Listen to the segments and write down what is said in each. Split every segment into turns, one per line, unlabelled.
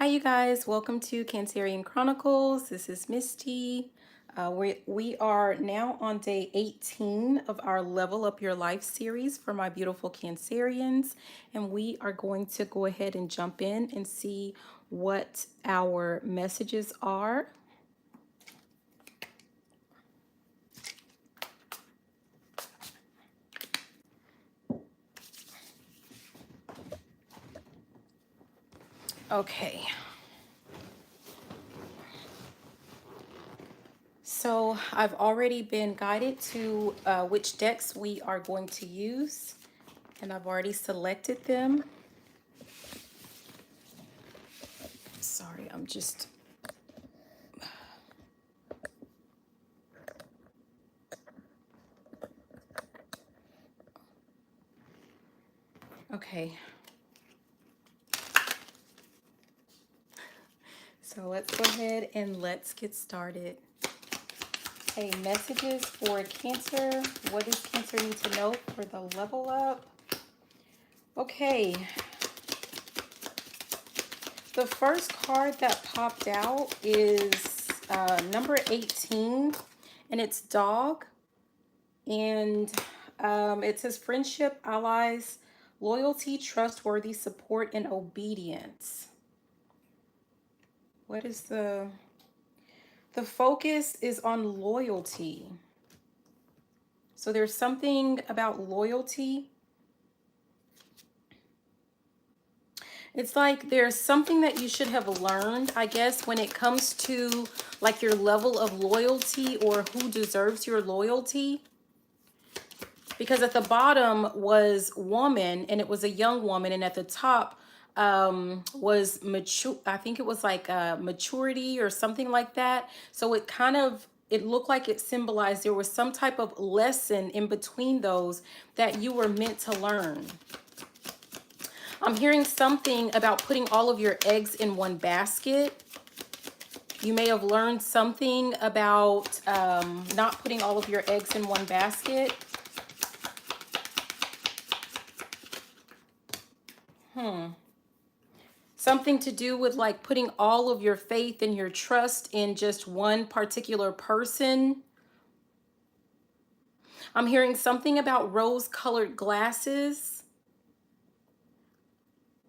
you guys, welcome to Cancerian Chronicles. This is Misty. We are now on day 18 of our Level Up Your Life series for my beautiful Cancerians. And we are going to go ahead and jump in and see what our messages are. Okay. So I've already been guided to which decks we are going to use, and I've already selected them. Sorry, I'm just... Okay. So let's go ahead and let's get started. Okay, messages for Cancer. What does Cancer need to know for the level up? Okay. The first card that popped out is number 18, and it's dog. And it says friendship, allies, loyalty, trustworthy, support, and obedience. What is the focus is on loyalty. So there's something about loyalty. It's like there's something that you should have learned, I guess, when it comes to like your level of loyalty or who deserves your loyalty. Because at the bottom was woman, and it was a young woman, and at the top was mature. I think it was like maturity or something like that. So it kind of, it looked like it symbolized there was some type of lesson in between those that you were meant to learn. I'm hearing something about putting all of your eggs in one basket. You may have learned something about not putting all of your eggs in one basket. Something to do with like putting all of your faith and your trust in just one particular person. I'm hearing something about rose-colored glasses,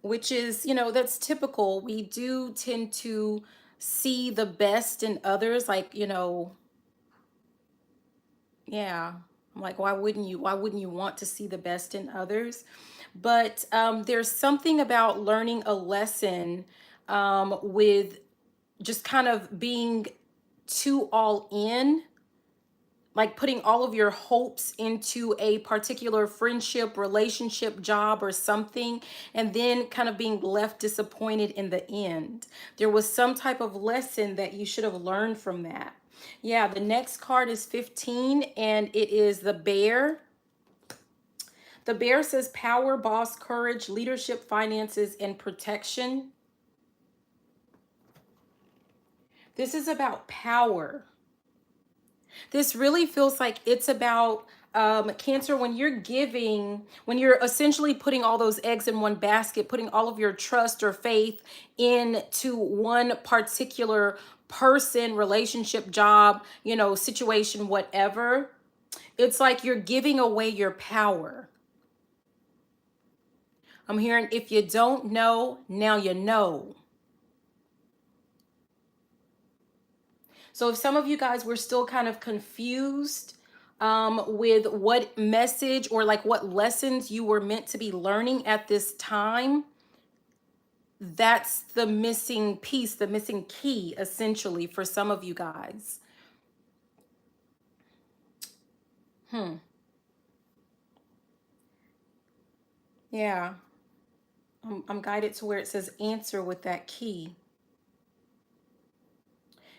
which is, you know, that's typical. We do tend to see the best in others, like, you know, yeah. I'm like, why wouldn't you? Why wouldn't you want to see the best in others? But there's something about learning a lesson with just kind of being too all in, like putting all of your hopes into a particular friendship, relationship, job, or something, and then kind of being left disappointed in the end. There was some type of lesson that you should have learned from that. Yeah, the next card is 15, and it is the bear. The bear says power, boss, courage, leadership, finances, and protection. This is about power. This really feels like it's about Cancer, when you're giving, when you're essentially putting all those eggs in one basket, putting all of your trust or faith into one particular person, relationship, job, you know, situation, whatever. It's like you're giving away your power. I'm hearing, if you don't know, now you know. So if some of you guys were still kind of confused with what message or like what lessons you were meant to be learning at this time, that's the missing piece, the missing key, essentially, for some of you guys. Yeah, I'm guided to where it says answer with that key.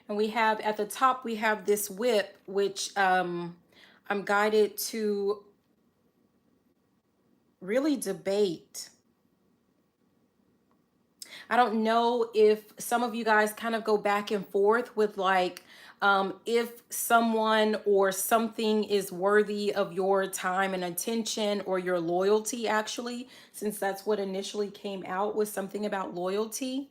And we have at the top, we have this whip, which I'm guided to really debate. I don't know if some of you guys kind of go back and forth with like, if someone or something is worthy of your time and attention or your loyalty, actually, since that's what initially came out, was something about loyalty.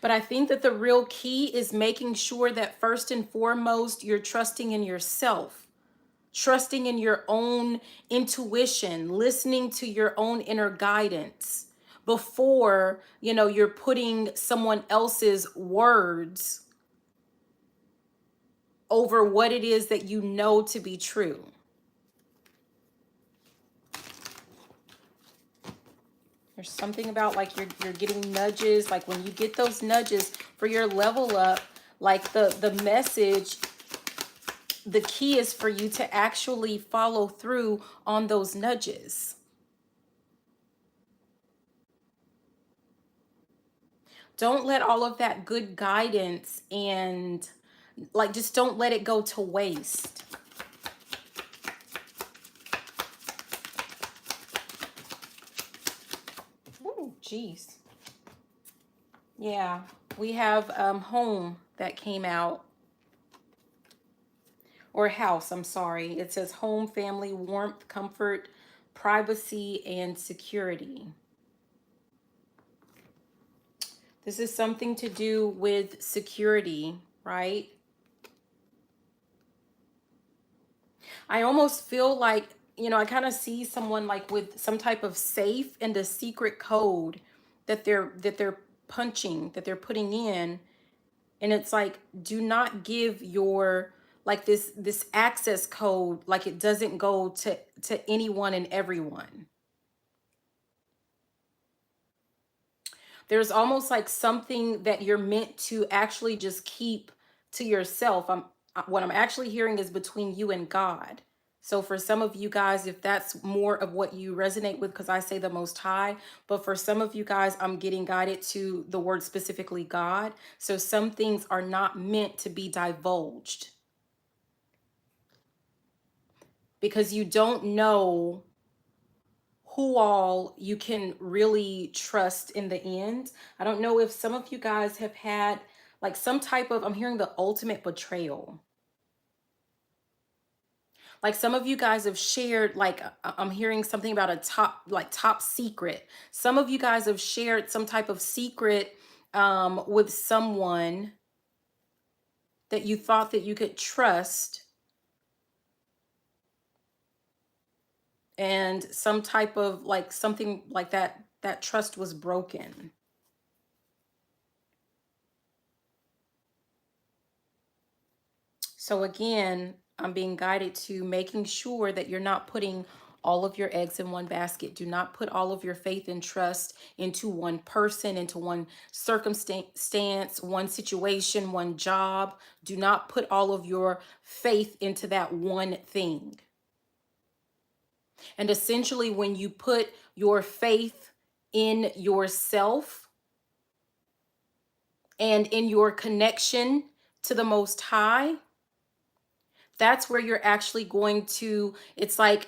But I think that the real key is making sure that first and foremost, you're trusting in yourself, trusting in your own intuition, listening to your own inner guidance before, you're putting someone else's words over what it is that you know to be true. There's something about like you're getting nudges, like when you get those nudges for your level up, like the message, the key is for you to actually follow through on those nudges. Don't let all of that good guidance and like just don't let it go to waste. Ooh, jeez. Yeah, we have home that came out, or house, I'm sorry. It says home, family, warmth, comfort, privacy, and security. This is something to do with security, right? I almost feel like, I kind of see someone like with some type of safe and a secret code that they're punching, that they're putting in, and it's like, do not give your like this access code, like it doesn't go to anyone and everyone. There's almost like something that you're meant to actually just keep to yourself. What I'm actually hearing is between you and God. So for some of you guys, if that's more of what you resonate with, because I say the Most High, but for some of you guys, I'm getting guided to the word specifically God. So some things are not meant to be divulged because you don't know who all you can really trust in the end. I don't know if some of you guys have had like some type of, I'm hearing the ultimate betrayal. Like some of you guys have shared, like I'm hearing something about a top secret. Some of you guys have shared some type of secret with someone that you thought that you could trust, and some type of like something like that trust was broken. So again, I'm being guided to making sure that you're not putting all of your eggs in one basket. Do not put all of your faith and trust into one person, into one circumstance, one situation, one job. Do not put all of your faith into that one thing. And essentially, when you put your faith in yourself and in your connection to the Most High, that's where you're actually going to, it's like,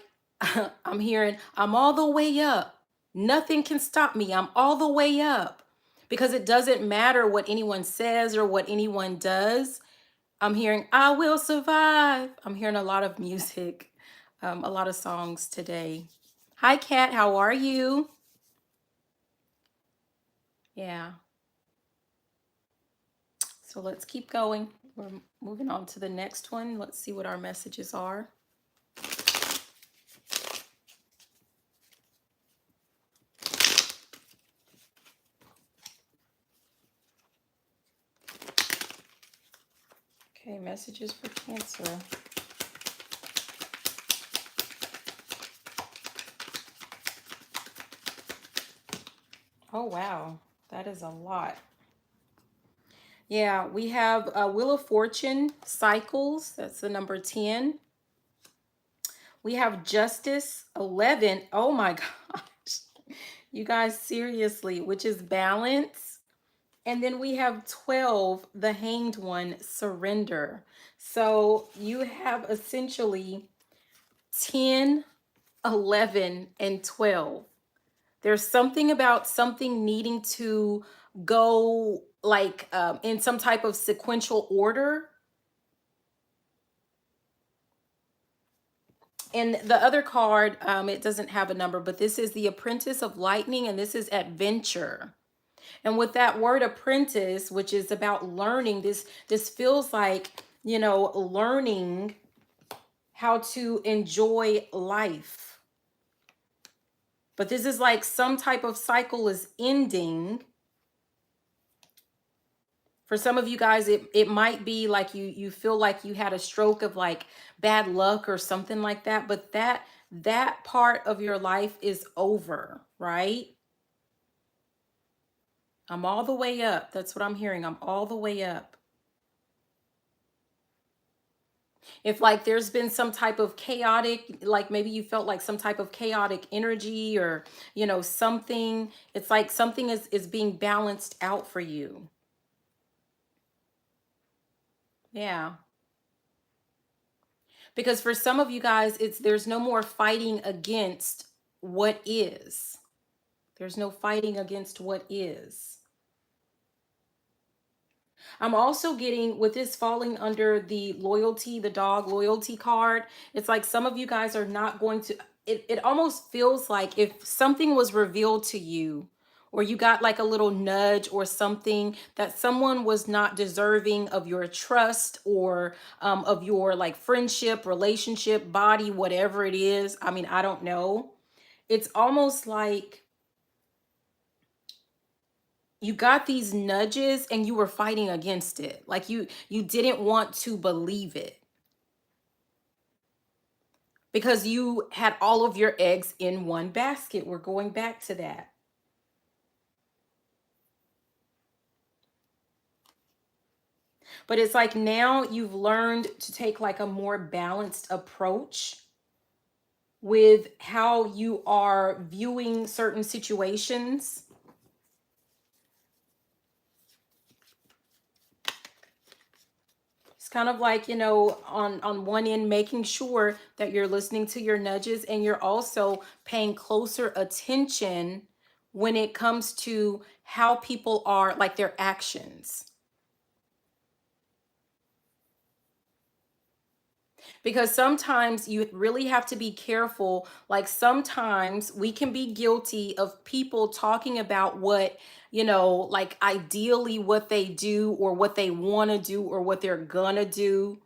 I'm hearing, I'm all the way up. Nothing can stop me. I'm all the way up. Because it doesn't matter what anyone says or what anyone does. I'm hearing, I will survive. I'm hearing a lot of music, a lot of songs today. Hi, Kat. How are you? Yeah. So let's keep going. We're moving on to the next one. Let's see what our messages are. Okay, messages for Cancer. Oh, wow. That is a lot. Yeah, we have Wheel of Fortune cycles. That's the number 10. We have Justice 11. Oh my gosh. You guys, seriously, which is balance. And then we have 12, the Hanged One, surrender. So you have essentially 10, 11, and 12. There's something about something needing to go like in some type of sequential order. And the other card, it doesn't have a number, but this is the Apprentice of Lightning, and this is adventure. And with that word apprentice, which is about learning, this feels like, learning how to enjoy life. But this is like some type of cycle is ending. For some of you guys, it might be like you feel like you had a stroke of like bad luck or something like that, but that part of your life is over, right? I'm all the way up. That's what I'm hearing. I'm all the way up. If like there's been some type of chaotic, like maybe you felt like some type of chaotic energy or, something, it's like something is being balanced out for you. Yeah. Because for some of you guys, there's no more fighting against what is. There's no fighting against what is. I'm also getting with this falling under the loyalty, the dog loyalty card. It's like some of you guys are not going to, it almost feels like if something was revealed to you, or you got like a little nudge or something that someone was not deserving of your trust or of your like friendship, relationship, body, whatever it is. I mean, I don't know. It's almost like you got these nudges and you were fighting against it. Like you didn't want to believe it because you had all of your eggs in one basket. We're going back to that. But it's like now you've learned to take like a more balanced approach with how you are viewing certain situations. It's kind of like, on one end, making sure that you're listening to your nudges and you're also paying closer attention when it comes to how people are, like their actions. Because sometimes you really have to be careful. Like sometimes we can be guilty of people talking about what, like ideally what they do or what they want to do or what they're gonna do,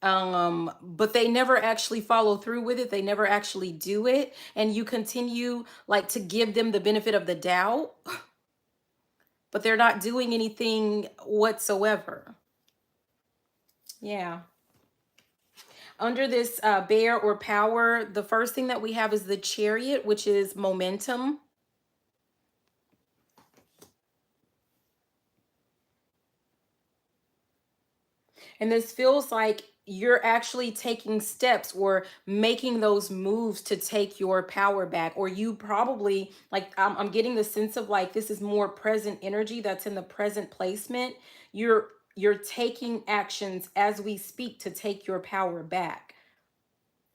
but they never actually follow through with it. They never actually do it, and you continue like to give them the benefit of the doubt, but they're not doing anything whatsoever. Yeah. Under this bear or power, the first thing that we have is the chariot, which is momentum. And this feels like you're actually taking steps or making those moves to take your power back. Or you probably, like, I'm getting the sense of like this is more present energy that's in the present placement. You're taking actions as we speak to take your power back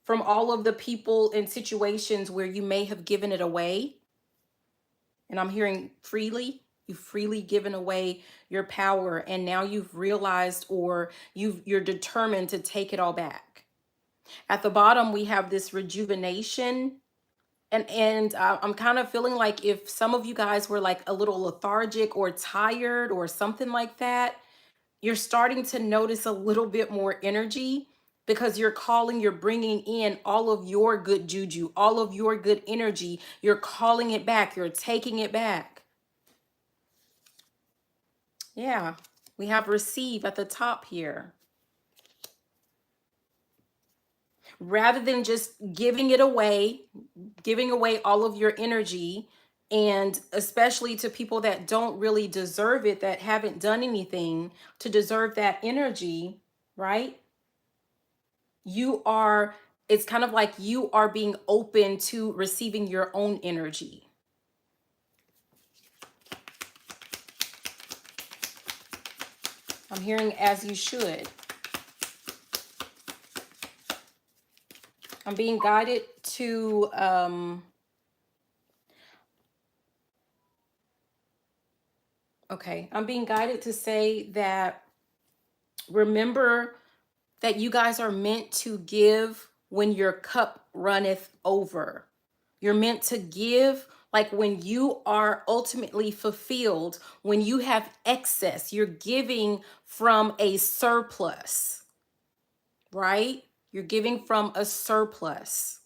from all of the people and situations where you may have given it away. And I'm hearing freely. You've freely given away your power, and now you've realized or you're determined to take it all back. At the bottom, we have this rejuvenation. And I'm kind of feeling like if some of you guys were like a little lethargic or tired or something like that, you're starting to notice a little bit more energy because you're bringing in all of your good juju, all of your good energy. You're calling it back, you're taking it back. Yeah, we have receive at the top here. Rather than just giving away all of your energy, and especially to people that don't really deserve it, that haven't done anything to deserve that energy, right? You are, it's kind of like you are being open to receiving your own energy. I'm hearing as you should. I'm being guided to okay, I'm being guided to say that remember that you guys are meant to give when your cup runneth over. You're meant to give. Like when you are ultimately fulfilled, when you have excess, you're giving from a surplus, right? You're giving from a surplus.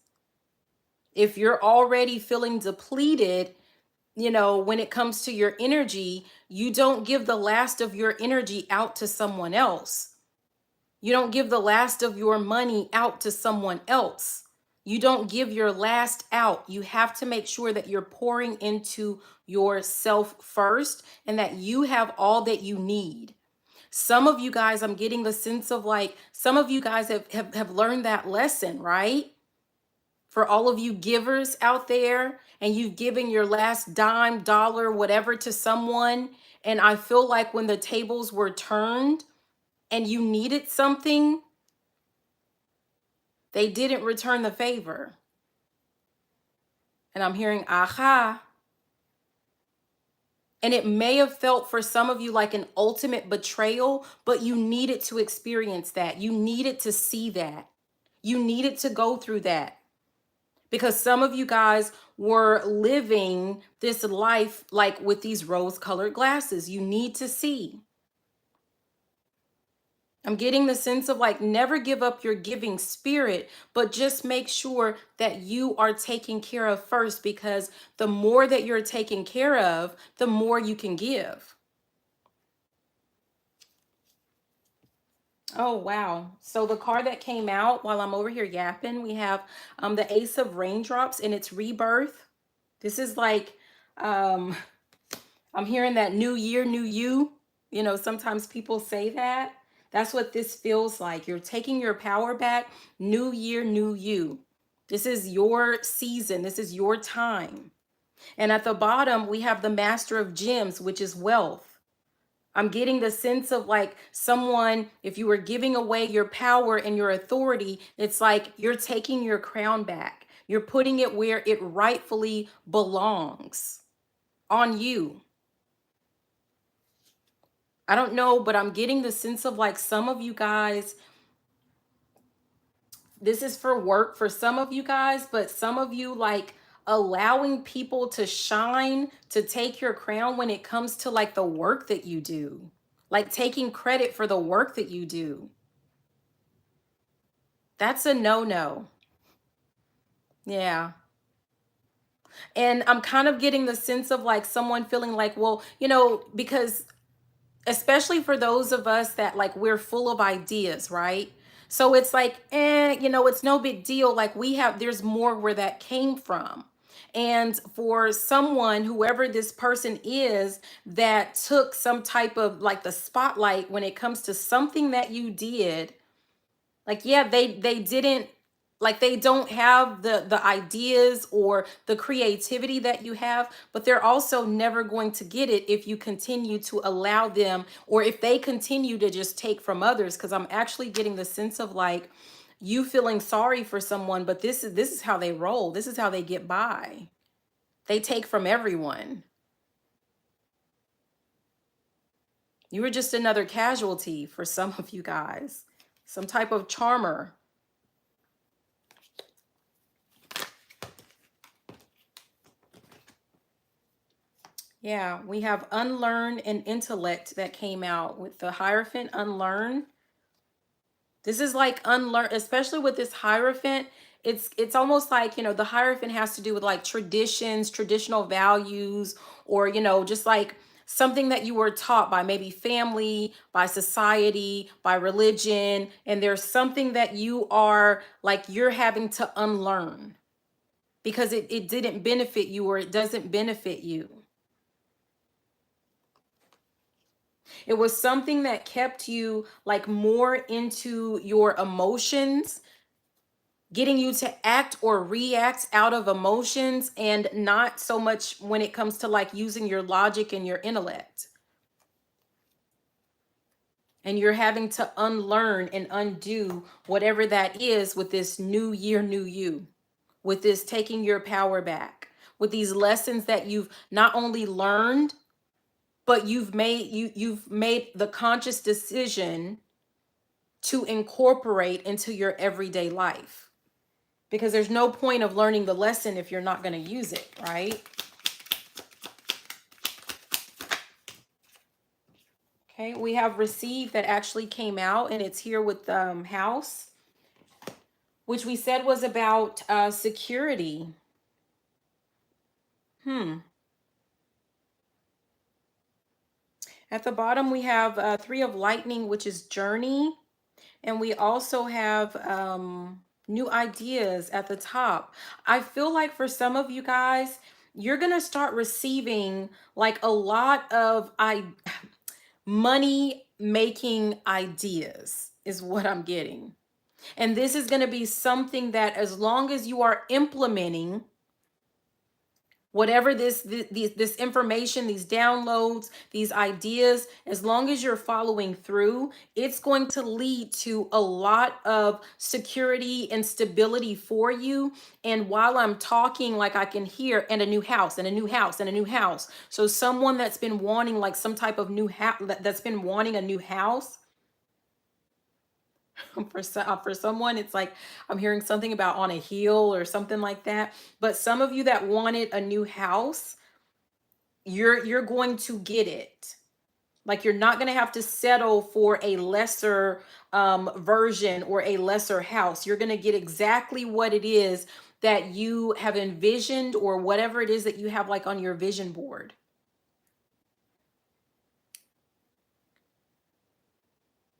If you're already feeling depleted, when it comes to your energy, you don't give the last of your energy out to someone else. You don't give the last of your money out to someone else. You don't give your last out. You have to make sure that you're pouring into yourself first and that you have all that you need. Some of you guys, I'm getting the sense of like, some of you guys have learned that lesson, right? For all of you givers out there, and you've given your last dime, dollar, whatever to someone. And I feel like when the tables were turned and you needed something, they didn't return the favor. And I'm hearing, aha. And it may have felt for some of you like an ultimate betrayal, but you needed to experience that. You needed to see that. You needed to go through that. Because some of you guys were living this life like with these rose-colored glasses. You need to see. I'm getting the sense of like, never give up your giving spirit, but just make sure that you are taken care of first, because the more that you're taken care of, the more you can give. Oh, wow. So the card that came out while I'm over here yapping, we have the Ace of Raindrops, and it's rebirth. This is like, um, I'm hearing that new year, new you. Sometimes people say that. That's what this feels like. You're taking your power back. New year, new you. This is your season. This is your time. And at the bottom, we have the Master of Gems, which is wealth. I'm getting the sense of like someone, if you were giving away your power and your authority, it's like you're taking your crown back. You're putting it where it rightfully belongs, on you. I don't know, but I'm getting the sense of like some of you guys, this is for work for some of you guys, but some of you like allowing people to shine, to take your crown when it comes to like the work that you do, like taking credit for the work that you do. That's a no-no. Yeah. And I'm kind of getting the sense of like someone feeling like, well, because especially for those of us that like we're full of ideas, right? So it's like, it's no big deal. Like there's more where that came from. And for someone, whoever this person is, that took some type of like the spotlight when it comes to something that you did, like, yeah, they didn't, like they don't have the ideas or the creativity that you have, but they're also never going to get it if you continue to allow them, or if they continue to just take from others. Because I'm actually getting the sense of like you feeling sorry for someone, but this is how they roll. This is how they get by. They take from everyone. You were just another casualty for some of you guys, some type of charmer. Yeah, we have Unlearn and Intellect that came out with the Hierophant. Unlearn. This is like unlearn, especially with this Hierophant. It's almost like, the Hierophant has to do with like traditions, traditional values, or, just like something that you were taught by maybe family, by society, by religion. And there's something that you are like, you're having to unlearn because it didn't benefit you, or it doesn't benefit you. It was something that kept you like more into your emotions, getting you to act or react out of emotions, and not so much when it comes to like using your logic and your intellect. And you're having to unlearn and undo whatever that is with this new year, new you, with this taking your power back, with these lessons that you've not only learned, but you've made the conscious decision to incorporate into your everyday life. Because there's no point of learning the lesson if you're not going to use it, right? Okay, we have receive that actually came out, and it's here with house, which we said was about security. At the bottom, we have three of lightning, which is journey. And we also have new ideas at the top. I feel like for some of you guys, you're going to start receiving like a lot of money making ideas is what I'm getting. And this is going to be something that as long as you are implementing whatever this information, these downloads, these ideas, as long as you're following through, it's going to lead to a lot of security and stability for you. And while I'm talking, like I can hear, and a new house, and a new house, and a new house. So someone that's been wanting like some type of new house, that's been wanting a new house, for someone it's like I'm hearing something about on a hill or something like that. But some of you that wanted a new house, you're going to get it. Like you're not going to have to settle for a lesser version or a lesser house. You're going to get exactly what it is that you have envisioned, or whatever it is that you have like on your vision board.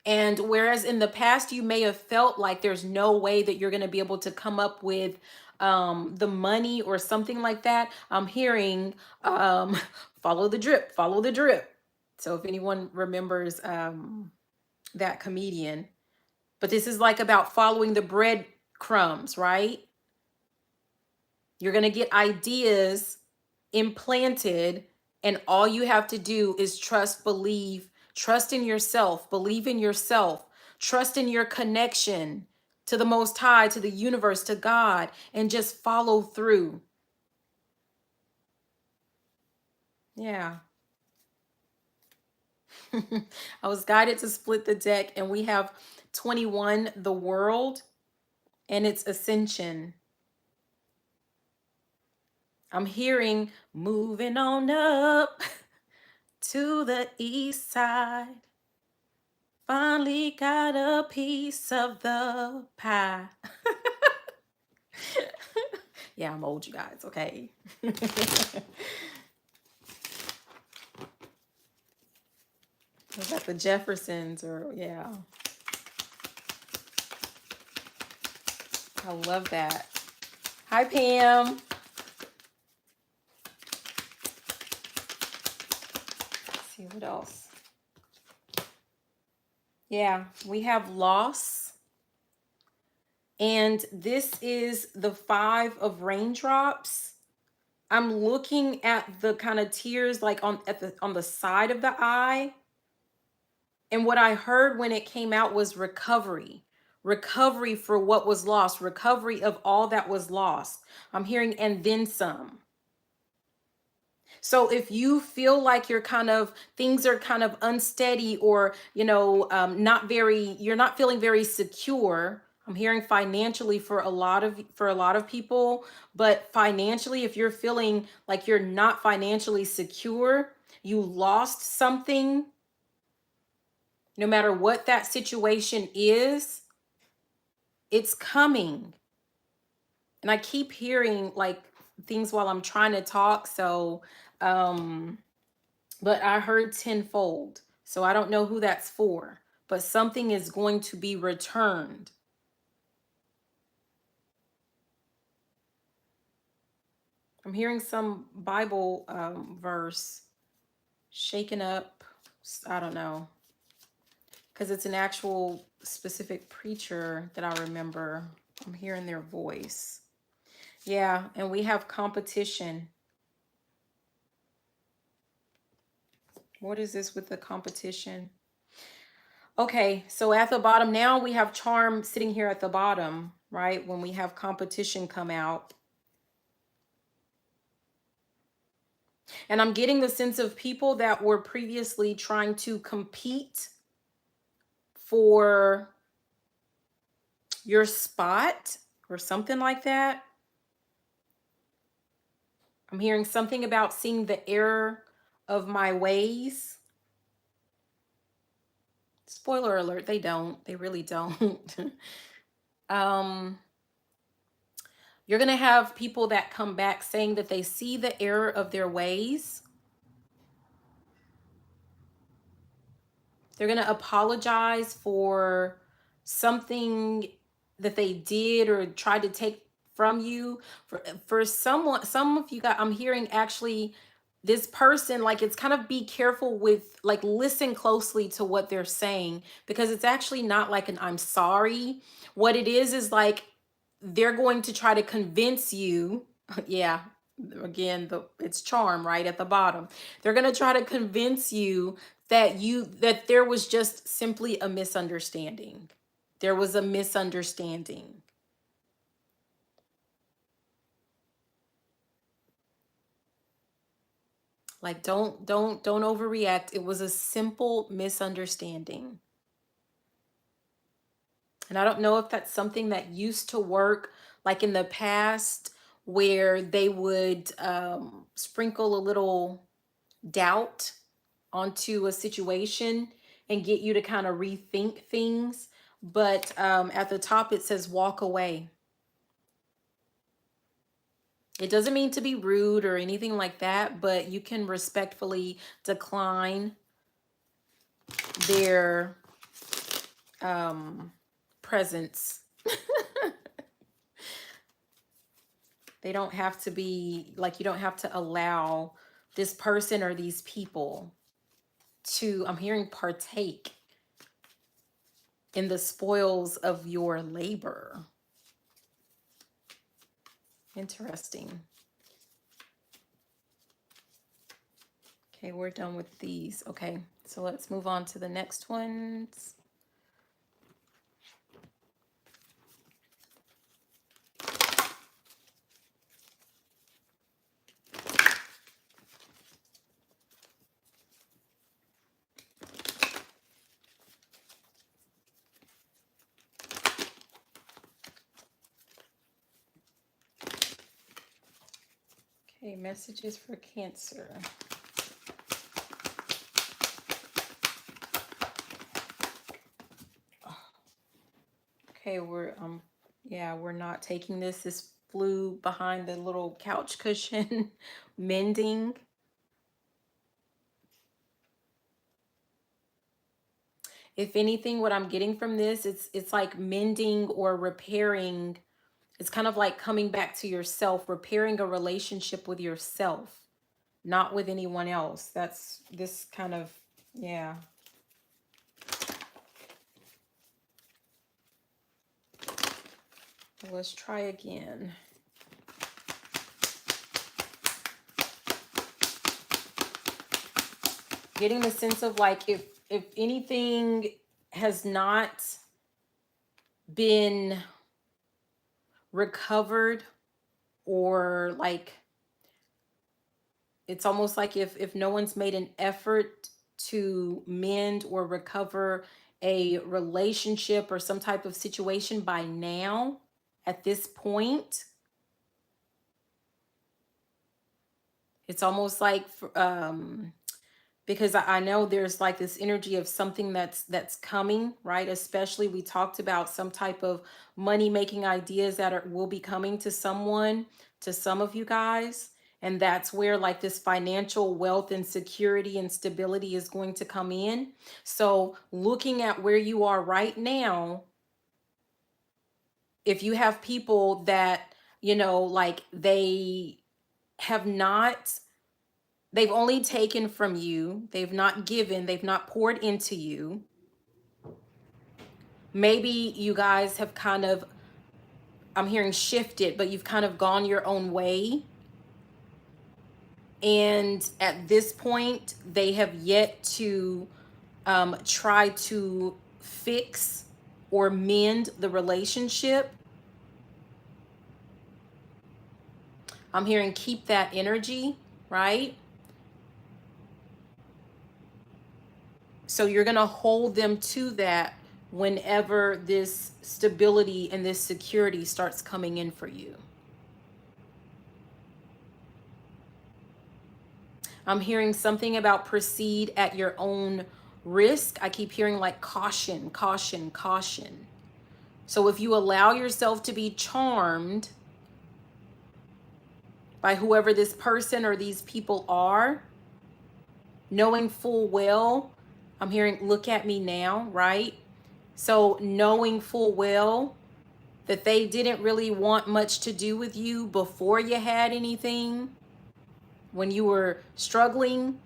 And whereas in the past, you may have felt like there's no way that you're going to be able to come up with the money or something like that, I'm hearing follow the drip, follow the drip. So if anyone remembers that comedian, but this is like about following the breadcrumbs, right? You're going to get ideas implanted, and all you have to do is trust, believe, trust in yourself, believe in yourself, trust in your connection to the Most High, to the universe, to God, and just follow through. Yeah. I was guided to split the deck, and we have 21, the world, and its ascension. I'm hearing moving on up to the east side. Finally got a piece of the pie. Yeah, I'm old, you guys, okay? Was that the Jeffersons or, yeah. I love that. Hi, Pam. Let's see what else. Yeah, we have loss. And this is the 5 of raindrops. I'm looking at the kind of tears like on the side of the eye. And what I heard when it came out was recovery. Recovery for what was lost, recovery of all that was lost. I'm hearing and then some. So if you feel like you're things are kind of unsteady, or, you're not feeling very secure. I'm hearing financially for a lot of people, but financially, if you're feeling like you're not financially secure, you lost something, no matter what that situation is, it's coming. And I keep hearing like things while I'm trying to talk. So, but I heard tenfold. So I don't know who that's for, but something is going to be returned. I'm hearing some Bible verse shaken up. I don't know. Because it's an actual specific preacher that I remember. I'm hearing their voice. Yeah, and we have competition. What is this with the competition? Okay, so at the bottom now we have charm sitting here at the bottom, right? When we have competition come out. And I'm getting the sense of people that were previously trying to compete for your spot, or something like that. I'm hearing something about seeing the error of my ways. Spoiler alert, they don't. They really don't. um, you're going to have people that come back saying that they see the error of their ways. They're going to apologize for something that they did or tried to take from you. For someone, some of you guys, I'm hearing actually this person, like, it's kind of be careful with, like, listen closely to what they're saying, because it's actually not like an I'm sorry. What it is like they're going to try to convince you. Yeah, again, it's charm right at the bottom. They're going to try to convince you that there was just simply a misunderstanding. There was a misunderstanding. Like, don't overreact. It was a simple misunderstanding. And I don't know if that's something that used to work like in the past, where they would sprinkle a little doubt onto a situation and get you to kind of rethink things. But at the top, it says walk away. It doesn't mean to be rude or anything like that, but you can respectfully decline their presence. They don't have to be like, you don't have to allow this person or these people to, I'm hearing, partake in the spoils of your labor. Interesting. Okay, we're done with these. Okay, so let's move on to the next ones. Okay, messages for Cancer. Okay, we're not taking this. This flew behind the little couch cushion. Mending. If anything, what I'm getting from this, it's like mending or repairing. It's kind of like coming back to yourself, repairing a relationship with yourself, not with anyone else. That's this kind of, yeah. Let's try again. Getting the sense of like, if anything has not been recovered, or like, it's almost like if no one's made an effort to mend or recover a relationship or some type of situation by now, at this point, it's almost like because I know there's like this energy of something that's coming, right? Especially, we talked about some type of money making ideas that will be coming to someone, to some of you guys. And that's where like this financial wealth and security and stability is going to come in. So looking at where you are right now, if you have people that, like, have not they've only taken from you, they've not given, they've not poured into you. Maybe you guys have kind of, I'm hearing, shifted, but you've kind of gone your own way. And at this point, they have yet to try to fix or mend the relationship. I'm hearing keep that energy, right? So you're going to hold them to that whenever this stability and this security starts coming in for you. I'm hearing something about proceed at your own risk. I keep hearing like caution, caution, caution. So if you allow yourself to be charmed by whoever this person or these people are, knowing full well, I'm hearing look at me now, right? So knowing full well that they didn't really want much to do with you before you had anything, when you were struggling.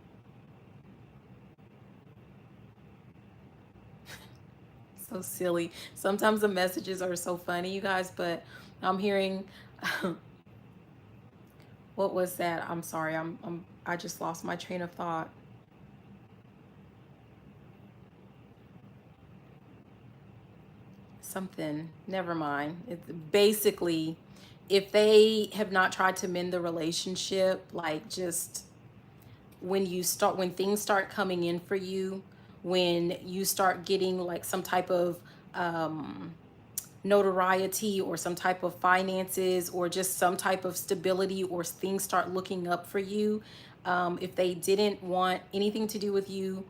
So silly. Sometimes the messages are so funny, you guys, but I'm hearing what was that? I'm sorry. I just lost my train of thought. Something. Never mind. It's basically if they have not tried to mend the relationship, like just when things start coming in for you, when you start getting like some type of notoriety or some type of finances or just some type of stability or things start looking up for you, if they didn't want anything to do with you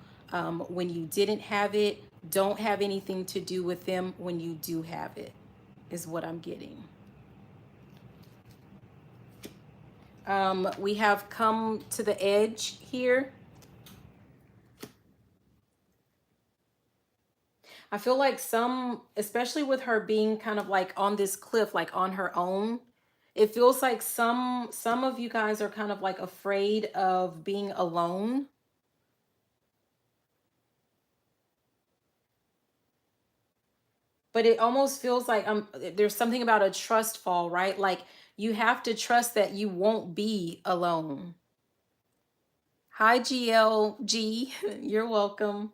when you didn't have it, don't have anything to do with them when you do have it, is what I'm getting. We have come to the edge here. I feel like some, especially with her being kind of like on this cliff, like on her own, it feels like some of you guys are kind of like afraid of being alone. But it almost feels like there's something about a trust fall, right? Like you have to trust that you won't be alone. Hi, GLG. You're welcome.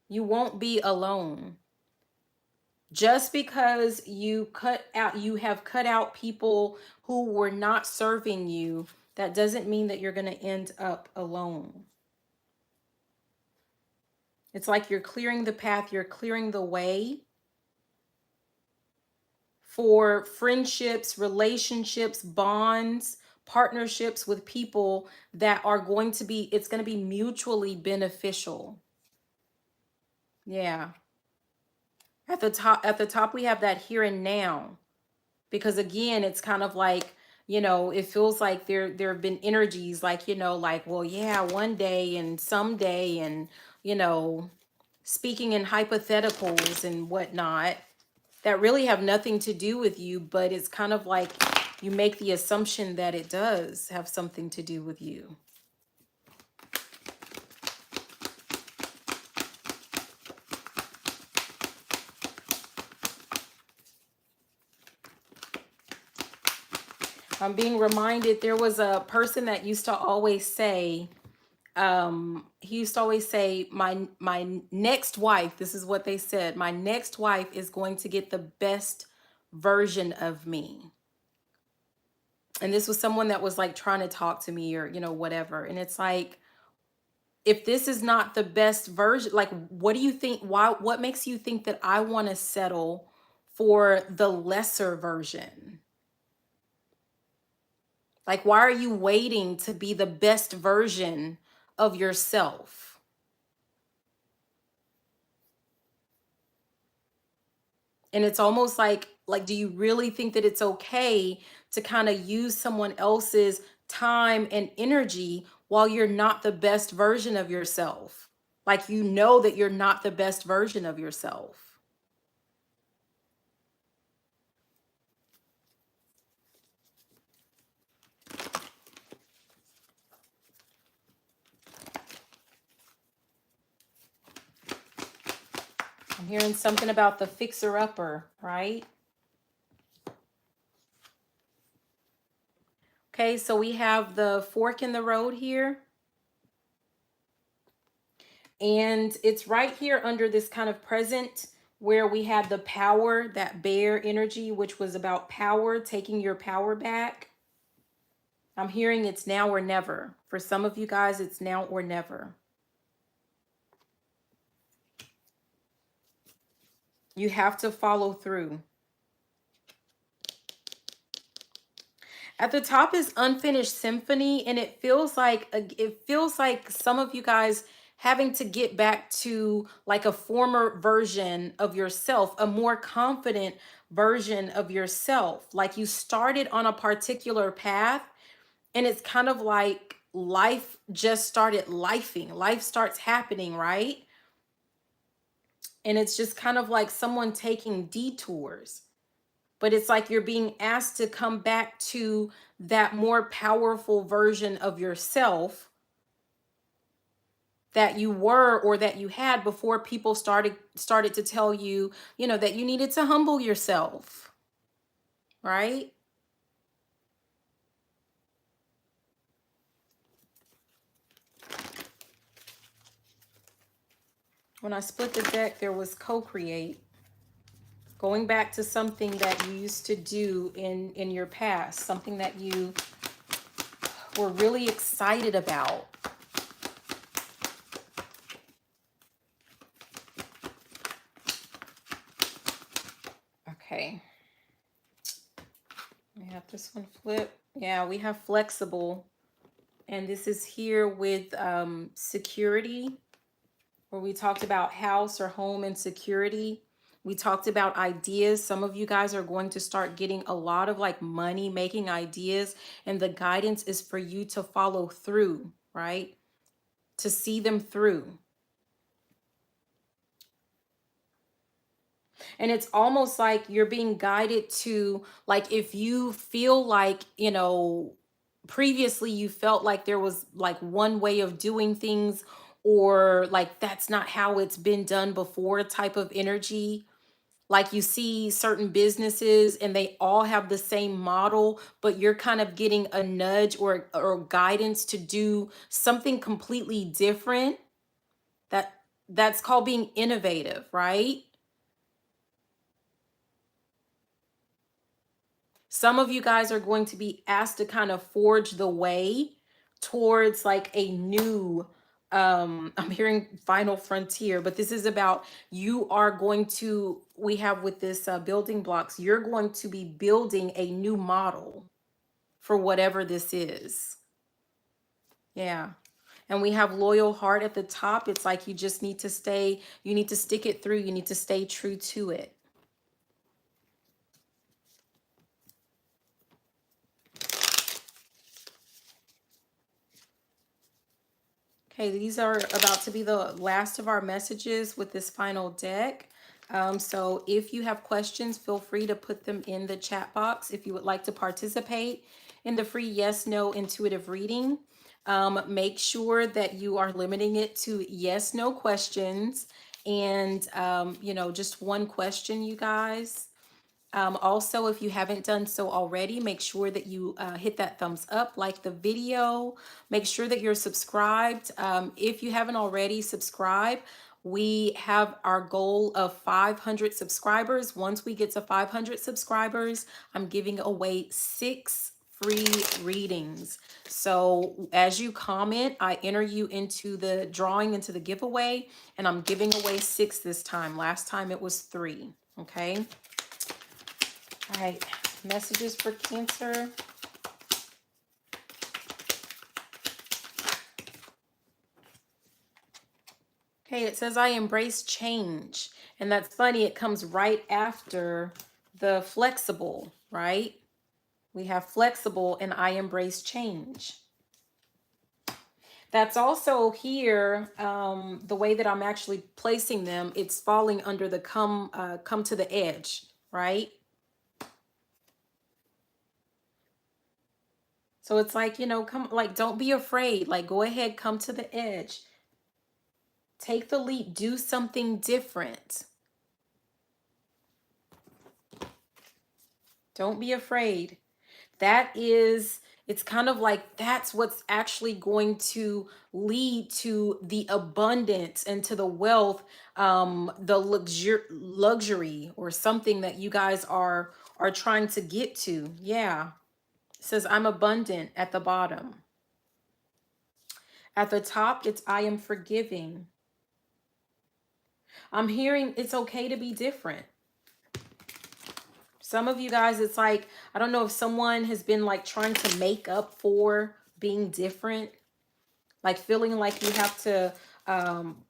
You won't be alone. Just because you have cut out people who were not serving you, that doesn't mean that you're going to end up alone. It's like you're clearing the path, you're clearing the way for friendships, relationships, bonds, partnerships with people that are going to be, it's going to be mutually beneficial. Yeah. At the top we have that here and now. Because again, it's kind of like, it feels like there have been energies like, like, well, yeah, one day and someday and, speaking in hypotheticals and whatnot that really have nothing to do with you, but it's kind of like you make the assumption that it does have something to do with you. I'm being reminded there was a person that used to always say, he used to always say, my next wife, this is what they said, my next wife is going to get the best version of me. And this was someone that was like trying to talk to me or, whatever. And it's like, if this is not the best version, like, what do you think? What makes you think that I want to settle for the lesser version? Like, why are you waiting to be the best version of yourself? And it's almost like, do you really think that it's okay to kind of use someone else's time and energy while you're not the best version of yourself? Like, that you're not the best version of yourself. I'm hearing something about the fixer-upper, right? Okay, so we have the fork in the road here. And it's right here under this kind of present where we had the power, that bear energy, which was about power, taking your power back. I'm hearing it's now or never. For some of you guys, it's now or never. You have to follow through. At the top is Unfinished Symphony, and it feels like some of you guys having to get back to like a former version of yourself, a more confident version of yourself. Like you started on a particular path, and it's kind of like life just started lifing. Life starts happening, right? And it's just kind of like someone taking detours, but it's like you're being asked to come back to that more powerful version of yourself that you were or that you had before people started to tell you, that you needed to humble yourself, right? When I split the deck, there was co-create, going back to something that you used to do in your past, something that you were really excited about. Okay. We have this one flip. Yeah, we have flexible. And this is here with security, where we talked about house or home and security. We talked about ideas. Some of you guys are going to start getting a lot of like money making ideas, and the guidance is for you to follow through, right? To see them through. And it's almost like you're being guided to, like, if you feel like, previously you felt like there was like one way of doing things, or like that's not how it's been done before type of energy. Like you see certain businesses and they all have the same model, but you're kind of getting a nudge or guidance to do something completely different. That that's called being innovative, right? Some of you guys are going to be asked to kind of forge the way towards like a new, I'm hearing final frontier, but this is about, you are going to, we have with this building blocks, you're going to be building a new model for whatever this is. Yeah. And we have loyal heart at the top. It's like you just need to stay, you need to stick it through, you need to stay true to it. Okay, these are about to be the last of our messages with this final deck. So if you have questions, feel free to put them in the chat box. If you would like to participate in the free yes, no intuitive reading, make sure that you are limiting it to yes, no questions, and, just one question, you guys. Also, if you haven't done so already, make sure that you hit that thumbs up, like the video. Make sure that you're subscribed. If you haven't already, subscribe. We have our goal of 500 subscribers. Once we get to 500 subscribers, I'm giving away 6 free readings. So as you comment, I enter you into the drawing, into the giveaway, and I'm giving away 6 this time. Last time it was 3. Okay. All right, messages for Cancer. Okay, it says I embrace change. And that's funny, it comes right after the flexible, right? We have flexible and I embrace change. That's also here, the way that I'm actually placing them, it's falling under the come to the edge, right? So it's like, come, like, don't be afraid. Like, go ahead, come to the edge. Take the leap, do something different. Don't be afraid. It's kind of like that's what's actually going to lead to the abundance and to the wealth, the luxury or something that you guys are trying to get to. Yeah. It says I'm abundant at the bottom. At the top, it's I am forgiving. I'm hearing it's okay to be different. Some of you guys, it's like, I don't know if someone has been like trying to make up for being different, like feeling like you have to,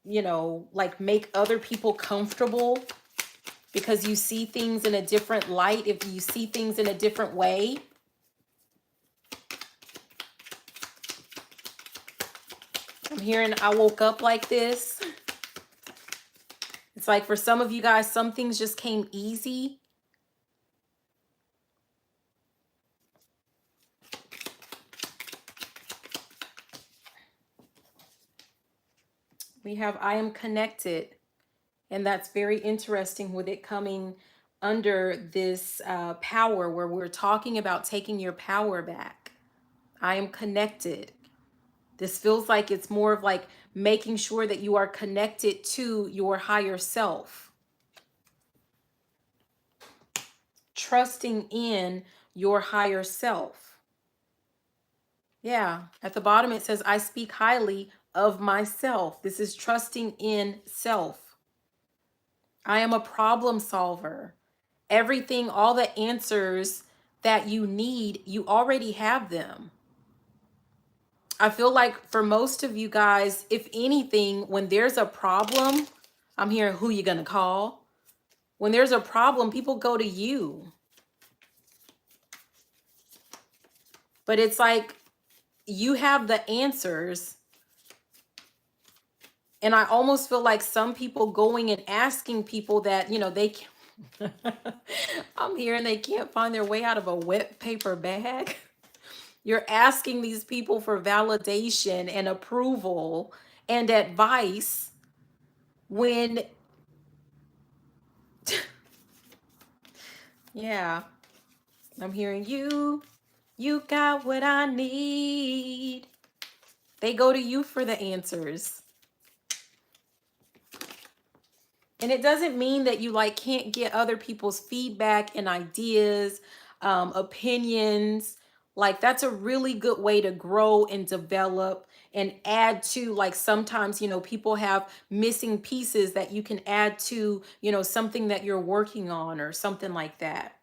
you know, like make other people comfortable because you see things in a different light, if you see things in a different way. I'm hearing I woke up like this. It's like for some of you guys, some things just came easy. We have I am connected. And that's very interesting with it coming under this power where we're talking about taking your power back. I am connected. This feels like it's more of like making sure that you are connected to your higher self. Trusting in your higher self. Yeah. At the bottom it says, I speak highly of myself. This is trusting in self. I am a problem solver. Everything, all the answers that you need, you already have them. I feel like for most of you guys, if anything, when there's a problem, I'm hearing who you gonna call. When there's a problem, people go to you. But it's like you have the answers. And I almost feel like some people going and asking people that, you know, they can't. I'm hearing they can't find their way out of a wet paper bag. You're asking these people for validation and approval and advice when, yeah, I'm hearing you got what I need. They go to you for the answers. And it doesn't mean that you like can't get other people's feedback and ideas, opinions. Like that's a really good way to grow and develop and add to, like sometimes, you know, people have missing pieces that you can add to, you know, something that you're working on or something like that.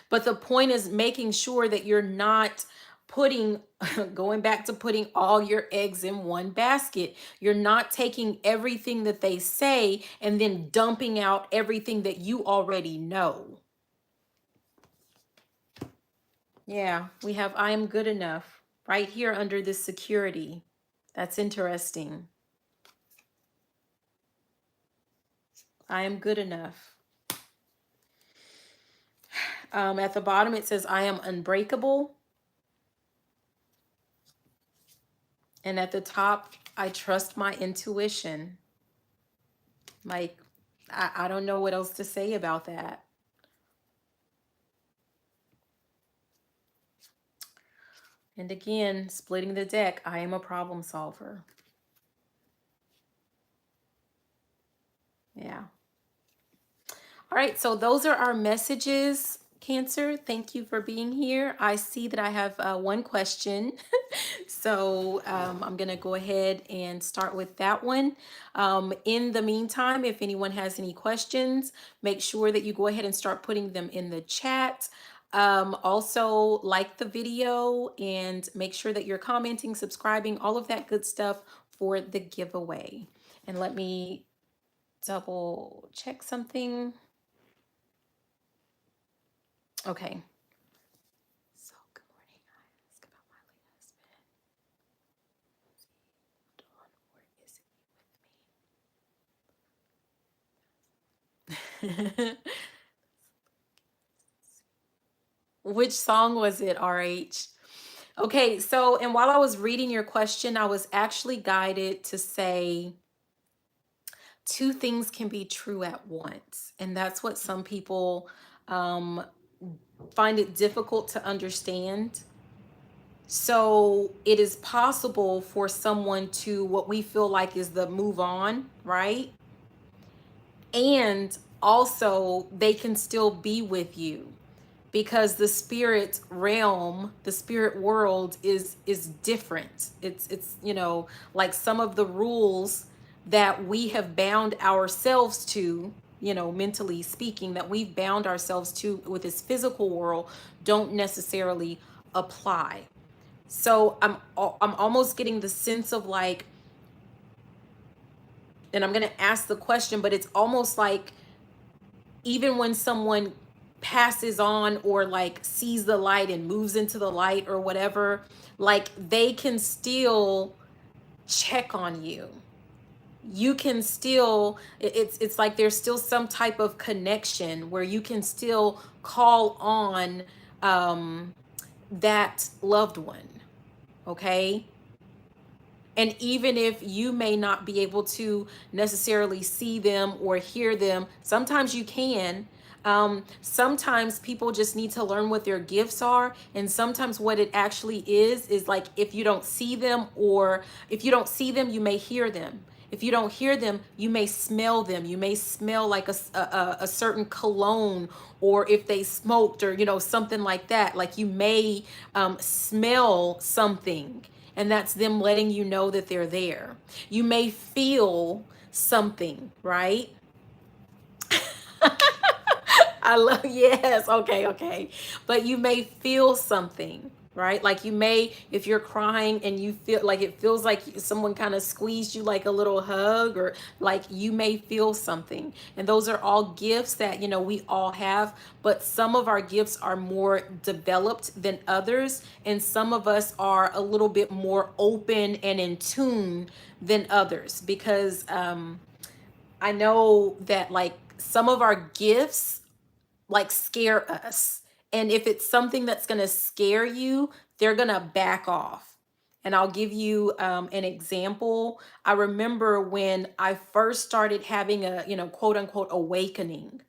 But the point is making sure that you're not putting, going back to putting all your eggs in one basket. You're not taking everything that they say and then dumping out everything that you already know. Yeah, we have I am good enough right here under this security. That's interesting. I am good enough. At the bottom, it says I am unbreakable. And at the top, I trust my intuition. Like, I don't know what else to say about that. And again, splitting the deck, I am a problem solver. Yeah. All right, so those are our messages, Cancer. Thank you for being here. I see that I have one question. So I'm going to go ahead and start with that one. In the meantime, if anyone has any questions, make sure that you go ahead and start putting them in the chat. Also, like the video and make sure that you're commenting, subscribing, all of that good stuff for the giveaway. And let me double check something. Okay. So, good morning. I ask about my late husband. Hold on, or is it with me? Which song was it, RH? Okay, so, and while I was reading your question, I was actually guided to say two things can be true at once. And that's what some people find it difficult to understand. So it is possible for someone to, what we feel like is the move on, right? And also they can still be with you because the spirit realm, the spirit world is different. It's you know, like some of the rules that we have bound ourselves to, you know, mentally speaking, that we've bound ourselves to with this physical world don't necessarily apply. So I'm almost getting the sense of like, and I'm going to ask the question, but it's almost like even when someone passes on or like sees the light and moves into the light or whatever, like they can still check on you. You can still, it's like there's still some type of connection where you can still call on that loved one. Okay. And even if you may not be able to necessarily see them or hear them, sometimes you can. Sometimes people just need to learn what their gifts are. And sometimes what it actually is like if you don't see them, or if you don't see them, you may hear them. If you don't hear them, you may smell them. You may smell like a certain cologne, or if they smoked, or, you know, something like that. Like you may smell something, and that's them letting you know that they're there. You may feel something, right? I love, yes, okay, okay. But you may feel something, right? Like you may, if you're crying and you feel like it feels like someone kind of squeezed you like a little hug, or like you may feel something. And those are all gifts that, you know, we all have, but some of our gifts are more developed than others. And some of us are a little bit more open and in tune than others, because I know that like some of our gifts like scare us. And if it's something that's going to scare you, they're going to back off. And I'll give you an example. I remember when I first started having a, you know, quote unquote awakening.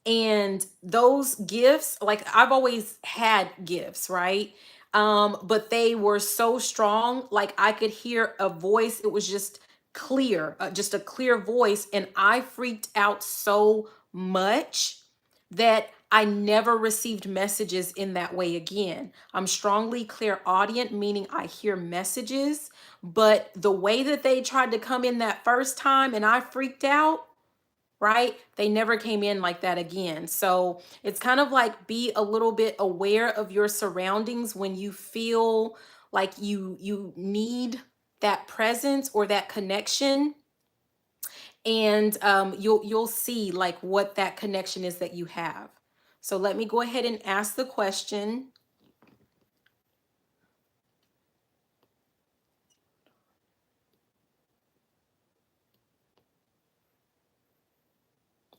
And those gifts, like I've always had gifts, right? But they were so strong, like I could hear a voice. It was just clear, just a clear voice. And I freaked out so much that I never received messages in that way again. I'm strongly clairaudient, meaning I hear messages, but the way that they tried to come in that first time and I freaked out, right? They never came in like that again. So it's kind of like be a little bit aware of your surroundings when you feel like you need that presence or that connection, and you'll see like what that connection is that you have. So let me go ahead and ask the question.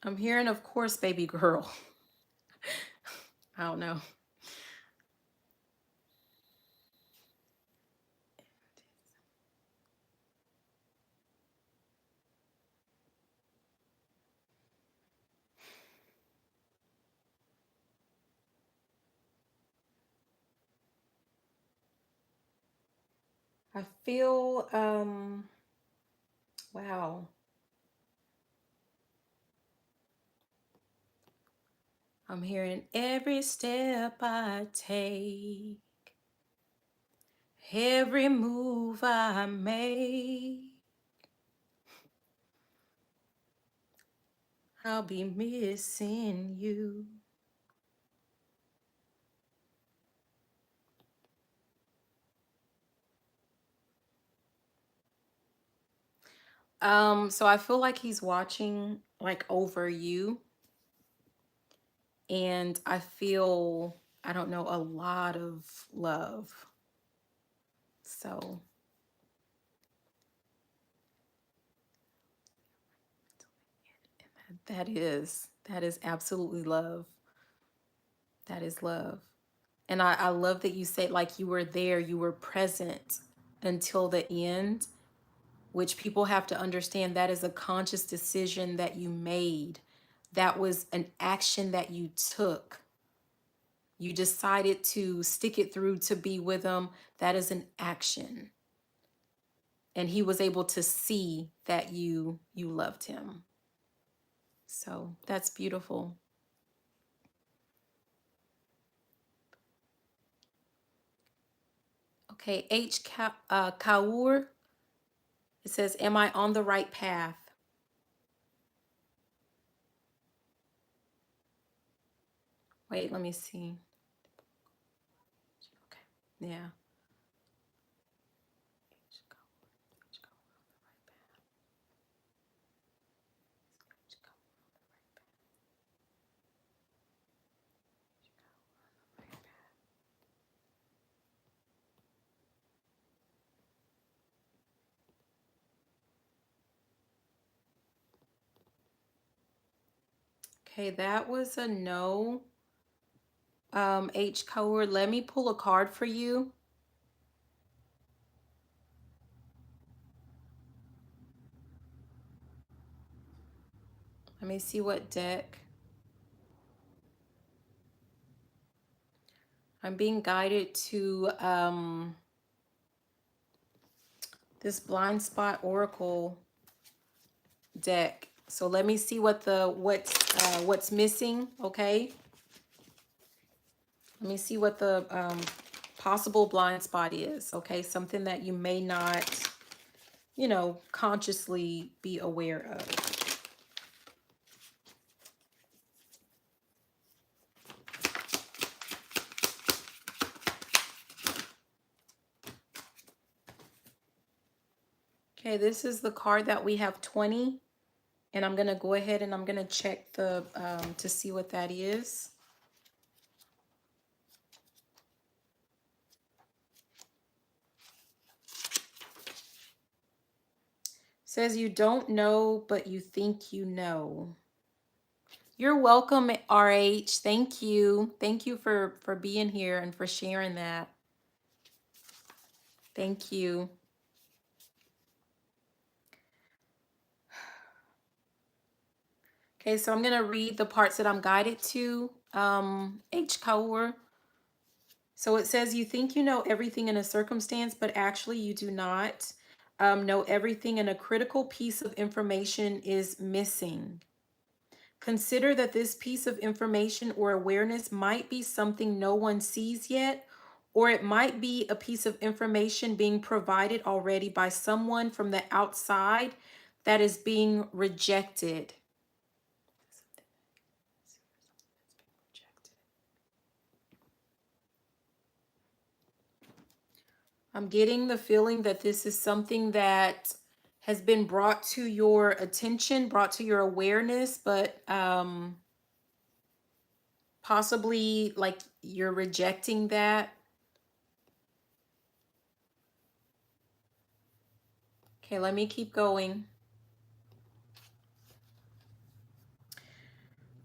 I'm hearing, of course, baby girl. I don't know. I feel wow. I'm hearing every step I take, every move I make, I'll be missing you. So I feel like he's watching like over you, and I feel, I don't know, a lot of love. So that is absolutely love. That is love. And I love that you say like you were there, you were present until the end, which people have to understand that is a conscious decision that you made. That was an action that you took. You decided to stick it through to be with him. That is an action. And he was able to see that you loved him. So that's beautiful. Okay, Kaur. It says, am I on the right path? Wait, let me see. Okay, yeah. Okay, that was a no. H code, let me pull a card for you. Let me see what deck. I'm being guided to this blind spot oracle deck. So let me see what's missing, okay? Let me see what the possible blind spot is, okay? Something that you may not, consciously be aware of. Okay, this is the card that we have 20. And I'm going to go ahead and I'm going to check the to see what that is. Says you don't know, but you think you know. You're welcome, RH. Thank you. Thank you for being here and for sharing that. Thank you. Okay, so I'm going to read the parts that I'm guided to. H. Kaur. So it says you think you know everything in a circumstance, but actually you do not know everything, and a critical piece of information is missing. Consider that this piece of information or awareness might be something no one sees yet, or it might be a piece of information being provided already by someone from the outside that is being rejected. I'm getting the feeling that this is something that has been brought to your attention, brought to your awareness, but possibly like you're rejecting that. Okay, let me keep going.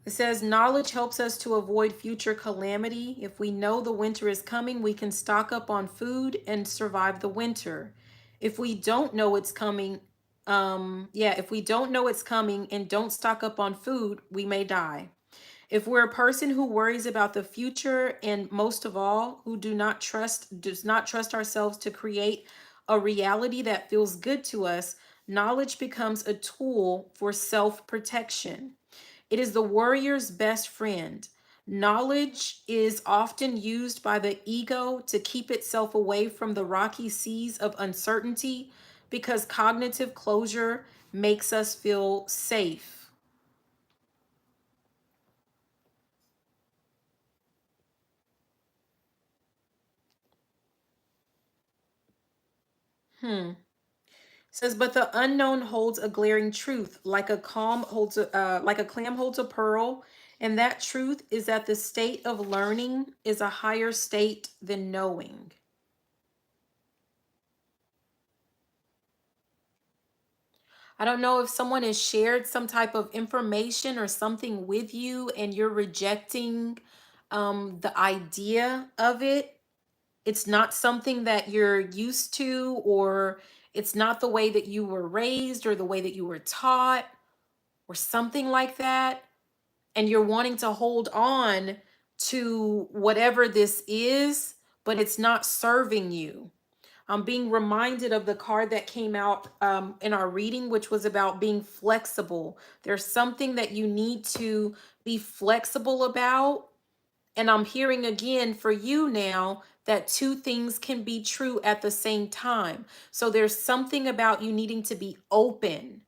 It says knowledge helps us to avoid future calamity. If we know the winter is coming, we can stock up on food and survive the winter. If we don't know it's coming, if we don't know it's coming and don't stock up on food, we may die. If we're a person who worries about the future, and most of all, who does not trust ourselves to create a reality that feels good to us, knowledge becomes a tool for self-protection. It is the warrior's best friend. Knowledge is often used by the ego to keep itself away from the rocky seas of uncertainty because cognitive closure makes us feel safe. Says, but the unknown holds a glaring truth, like a clam holds a pearl, and that truth is that the state of learning is a higher state than knowing. I don't know if someone has shared some type of information or something with you and you're rejecting the idea of it. It's not something that you're used to, or it's not the way that you were raised or the way that you were taught or something like that. And you're wanting to hold on to whatever this is, but it's not serving you. I'm being reminded of the card that came out in our reading, which was about being flexible. There's something that you need to be flexible about. And I'm hearing again for you now that two things can be true at the same time. So there's something about you needing to be open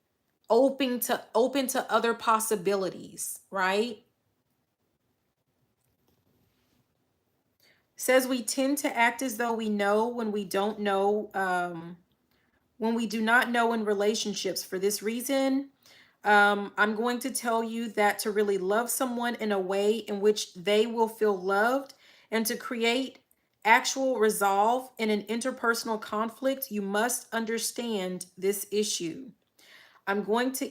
to other possibilities, right? Says we tend to act as though we know when we don't know, when we do not know in relationships. For this reason, I'm going to tell you that to really love someone in a way in which they will feel loved and to create actual resolve in an interpersonal conflict, you must understand this issue. I'm going to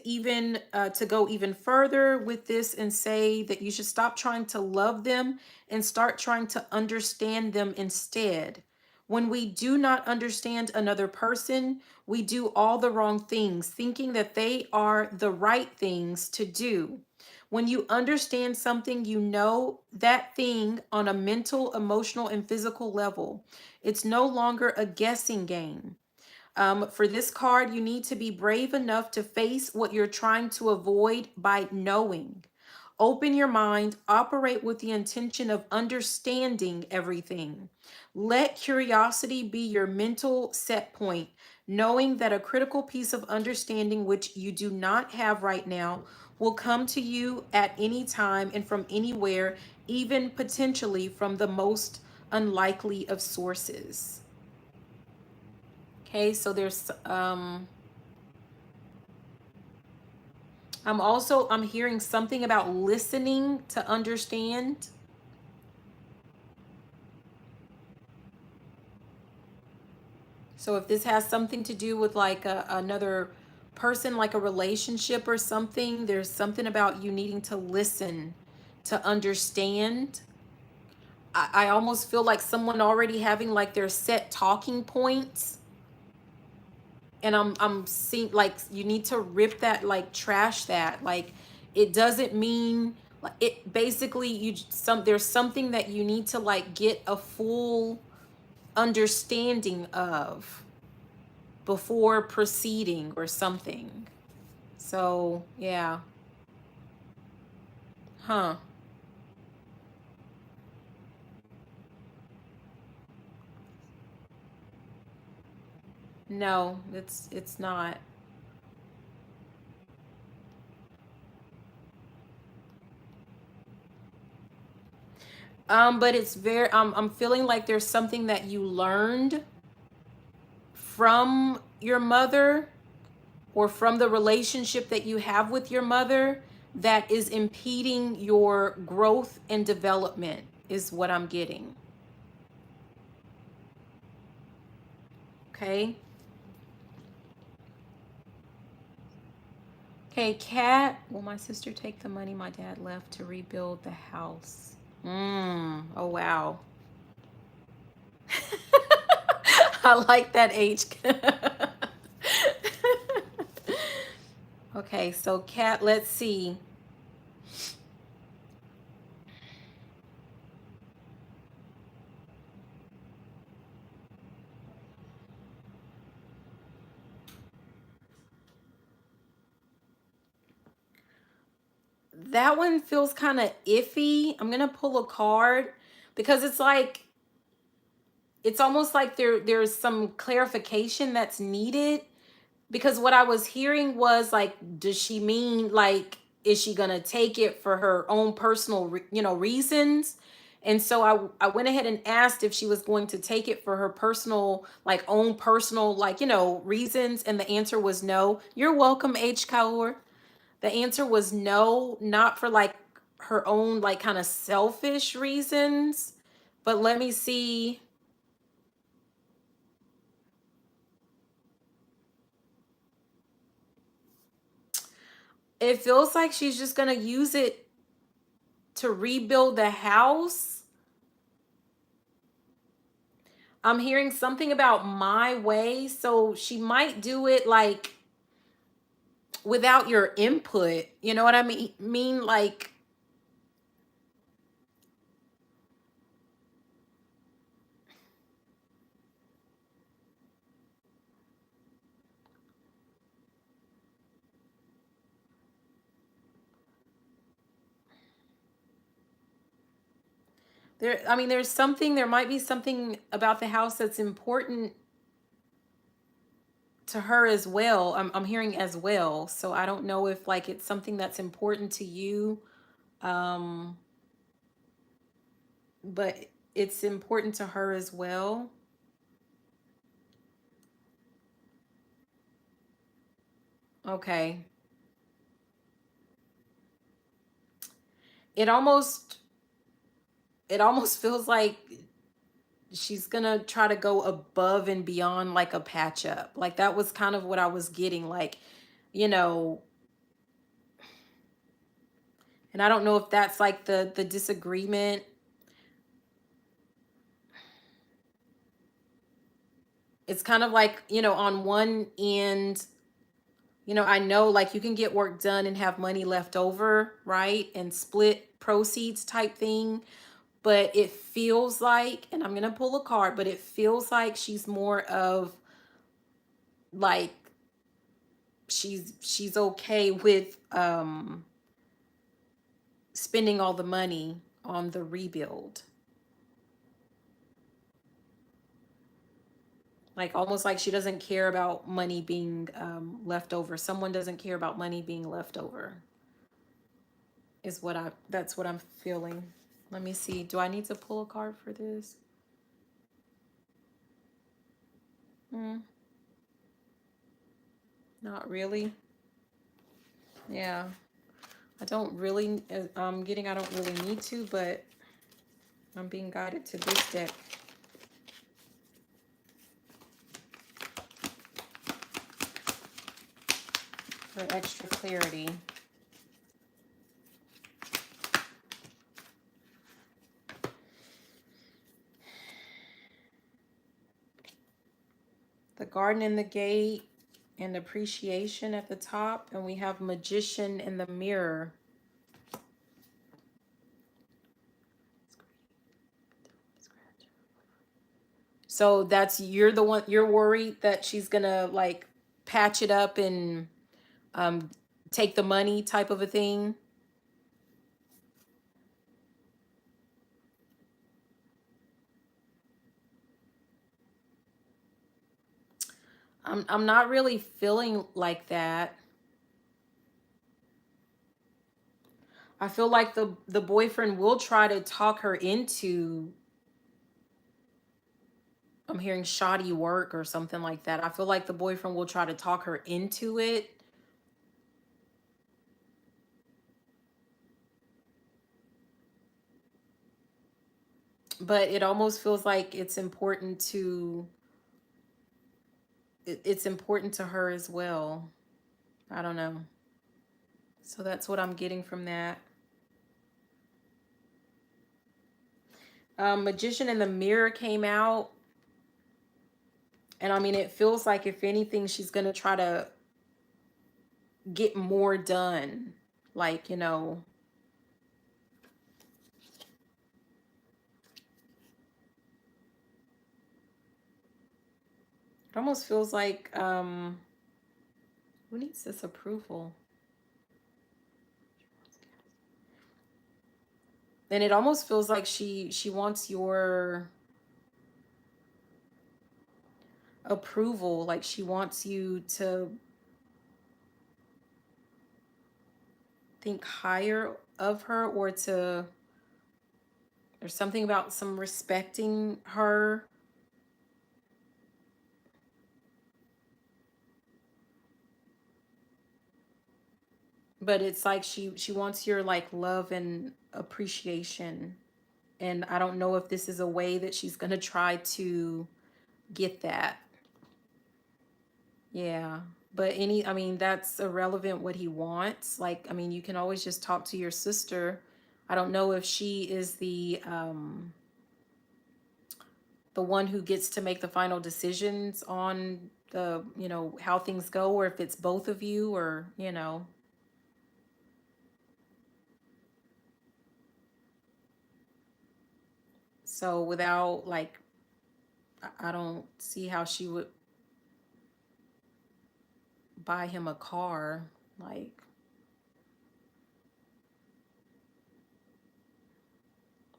go even further with this and say that you should stop trying to love them and start trying to understand them instead. When we do not understand another person, we do all the wrong things, thinking that they are the right things to do. When you understand something, you know that thing on a mental, emotional, and physical level. It's no longer a guessing game. For this card, you need to be brave enough to face what you're trying to avoid by knowing. Open your mind, operate with the intention of understanding everything. Let curiosity be your mental set point, knowing that a critical piece of understanding which you do not have right now will come to you at any time and from anywhere, even potentially from the most unlikely of sources. Okay, so there's I'm hearing something about listening to understand. So if this has something to do with like another person, like a relationship or something, there's something about you needing to listen to understand. I almost feel like someone already having like their set talking points. And I'm seeing like you need to rip that, like trash that. Like it doesn't mean like it basically there's something that you need to like get a full understanding of before proceeding or something. So, yeah. Huh. No, it's not. But it's very I'm feeling like there's something that you learned from your mother or from the relationship that you have with your mother that is impeding your growth and development is what I'm getting. Okay. Okay, Kat. Will my sister take the money my dad left to rebuild the house? Oh, wow. I like that H. Okay, so Kat, let's see. That one feels kind of iffy. I'm gonna pull a card because it's like it's almost like there's some clarification that's needed, because what I was hearing was like, does she mean like, is she gonna take it for her own personal reasons? And so I went ahead and asked if she was going to take it for her personal, like own personal, like reasons, and the answer was no. You're welcome, H Kaur. The answer was no, not for like her own like kind of selfish reasons. But let me see. It feels like she's just gonna use it to rebuild the house. I'm hearing something about my way, so she might do it like without your input. You know what I mean like I mean, there might be something about the house that's important to her as well. I'm hearing as well. So I don't know if like it's something that's important to you. Um, but it's important to her as well. Okay. It almost it almost feels like she's gonna try to go above and beyond like a patch up. Like that was kind of what I was getting. Like, you know, and I don't know if that's like the disagreement. It's kind of like, on one end, I know like you can get work done and have money left over, right? And split proceeds type thing. But it feels like, and I'm going to pull a card, but it feels like she's more of like she's okay with spending all the money on the rebuild. Like almost like she doesn't care about money being left over. Someone doesn't care about money being left over. That's what I'm feeling. Let me see. Do I need to pull a card for this? Hmm, not really. Yeah. I don't really, I don't really need to, but I'm being guided to this deck. For extra clarity. The garden and the gate and appreciation at the top. And we have magician in the mirror. So you're the one, you're worried that she's gonna like patch it up and um, take the money type of a thing. I'm not really feeling like that. I feel like the boyfriend will try to talk her into, I'm hearing shoddy work or something like that. I feel like the boyfriend will try to talk her into it. But it almost feels like it's important to her as well. I don't know. So that's what I'm getting from that. Magician in the mirror came out. And I mean, it feels like if anything, she's going to try to get more done. Like, it almost feels like, who needs this approval? And it almost feels like she wants your approval. Like she wants you to think higher of her, or to, there's something about some respecting her. But it's like she wants your like love and appreciation. And I don't know if this is a way that she's going to try to get that. Yeah. But I mean, that's irrelevant what he wants. Like, I mean, you can always just talk to your sister. I don't know if she is the one who gets to make the final decisions on how things go, or if it's both of you, or. So without like, I don't see how she would buy him a car. Like,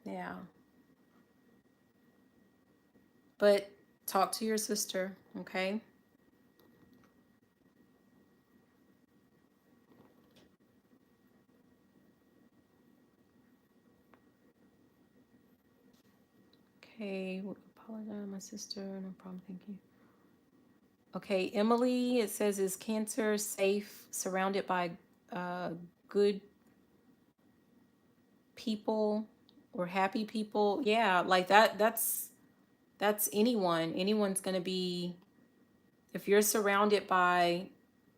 yeah. But talk to your sister, okay? Okay, apologize, my sister. No problem, thank you. Okay, Emily, it says, is Cancer safe, surrounded by good people or happy people? Yeah, like that's anyone. Anyone's gonna be, if you're surrounded by,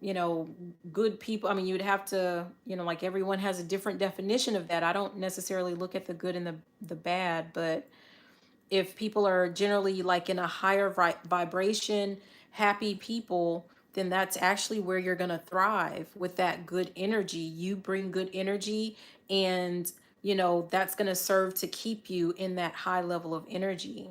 you know, good people. I mean, you'd have to, you know, like everyone has a different definition of that. I don't necessarily look at the good and the bad, but if people are generally like in a higher vibration, happy people, then that's actually where you're going to thrive with that good energy. You bring good energy, and, you know, that's going to serve to keep you in that high level of energy.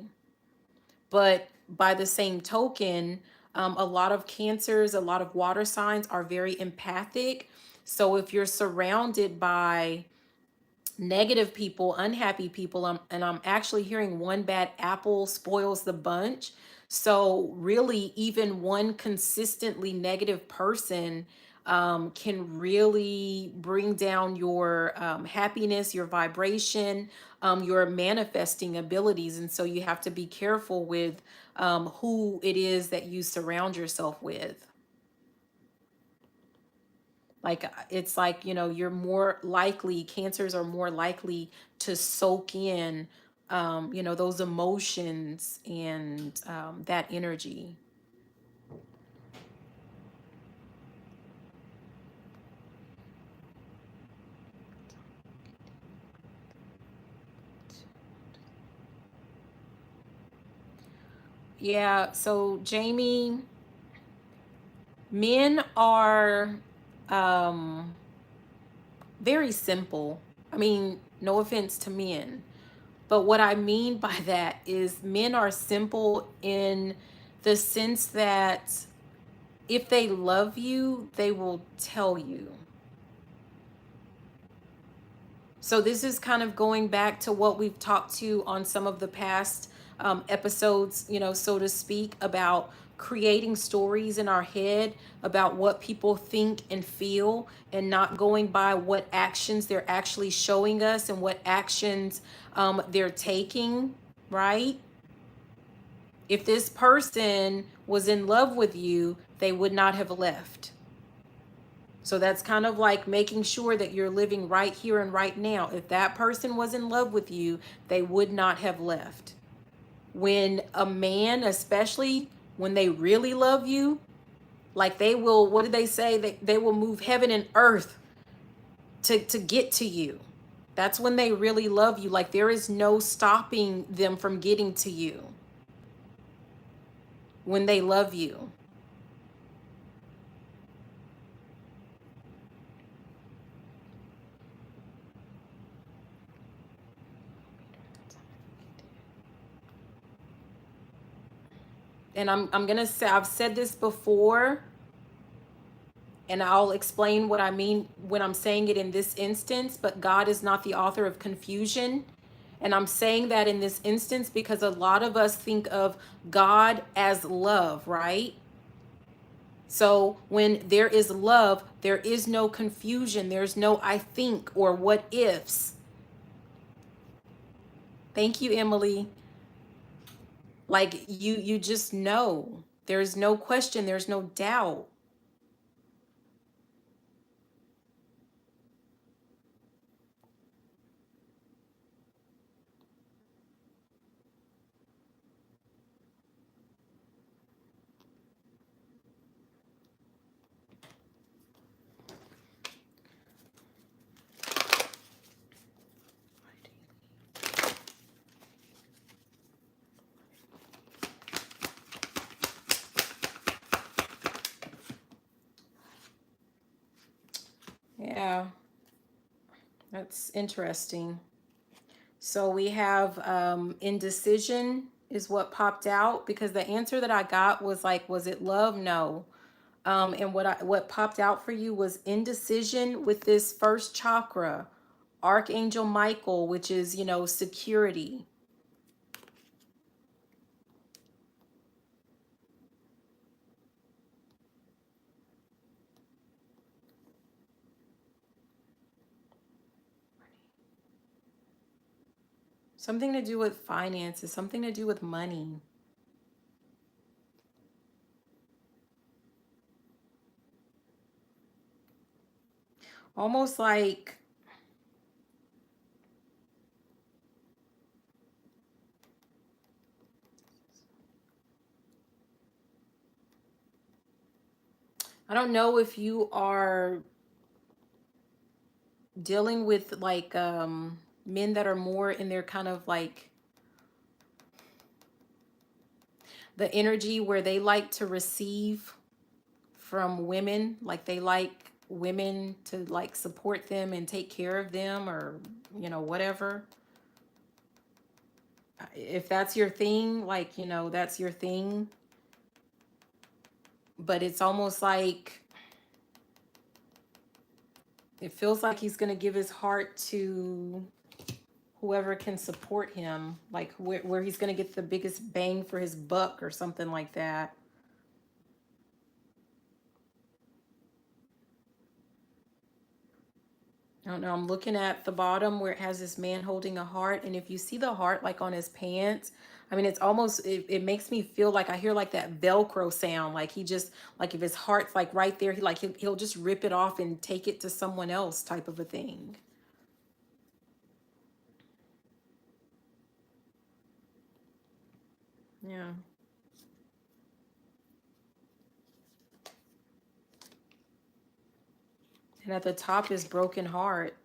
But by the same token, a lot of cancers, a lot of water signs are very empathic. So if you're surrounded by negative people, unhappy people, and I'm actually hearing one bad apple spoils the bunch. So really, even one consistently negative person can really bring down your happiness, your vibration, your manifesting abilities. And so you have to be careful with who it is that you surround yourself with. Like it's like, you know, you're more likely, cancers are more likely to soak in, you know, those emotions and that energy. Yeah. So Jamie, men are um, very simple. I mean, no offense to men, but what I mean by that is men are simple in the sense that if they love you, they will tell you. So this is kind of going back to what we've talked to on some of the past episodes, you know, so to speak, about creating stories in our head about what people think and feel, and not going by what actions they're actually showing us and what actions they're taking, right? If this person was in love with you, they would not have left. So that's kind of like making sure that you're living right here and right now. If that person was in love with you, they would not have left. When a man, especially when they really love you, like they will, what did they say? They will move heaven and earth to get to you. That's when they really love you. Like there is no stopping them from getting to you when they love you. And I'm gonna say, I've said this before, and I'll explain what I mean when I'm saying it in this instance, but God is not the author of confusion. And I'm saying that in this instance because a lot of us think of God as love, right? So when there is love, there is no confusion. There's no I think or what ifs. Thank you, Emily. Like you just know. There's no question, there's no doubt. Yeah, that's interesting. So we have indecision is what popped out, because the answer that I got was like, was it love? No. And what popped out for you was indecision with this first chakra, Archangel Michael, which is, you know, security. Something to do with finances, something to do with money. Almost like, I don't know if you are dealing with like men that are more in their kind of like the energy where they like to receive from women, like they like women to like support them and take care of them, or whatever. If that's your thing, like that's your thing. But it's almost like it feels like he's going to give his heart to whoever can support him, like where he's going to get the biggest bang for his buck or something like that. I don't know. I'm looking at the bottom where it has this man holding a heart. And if you see the heart like on his pants, I mean, it's almost, it makes me feel like I hear like that Velcro sound. Like he just, like if his heart's like right there, he'll just rip it off and take it to someone else type of a thing. Yeah. And at the top is broken heart.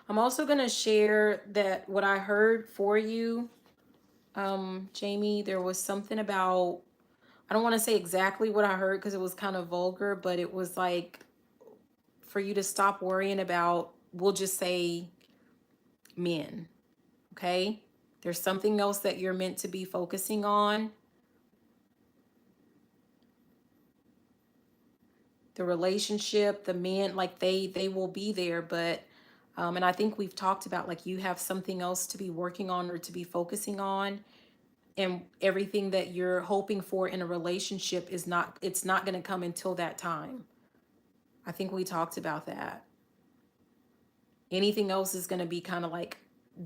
I'm also going to share that what I heard for you, Jamie, there was something about, I don't want to say exactly what I heard because it was kind of vulgar, but it was like for you to stop worrying about, we'll just say men, okay? There's something else that you're meant to be focusing on. The relationship, the men, like they will be there, but and I think we've talked about like you have something else to be working on or to be focusing on, and everything that you're hoping for in a relationship is not, it's not going to come until that time. I think we talked about that. Anything else is going to be kind of like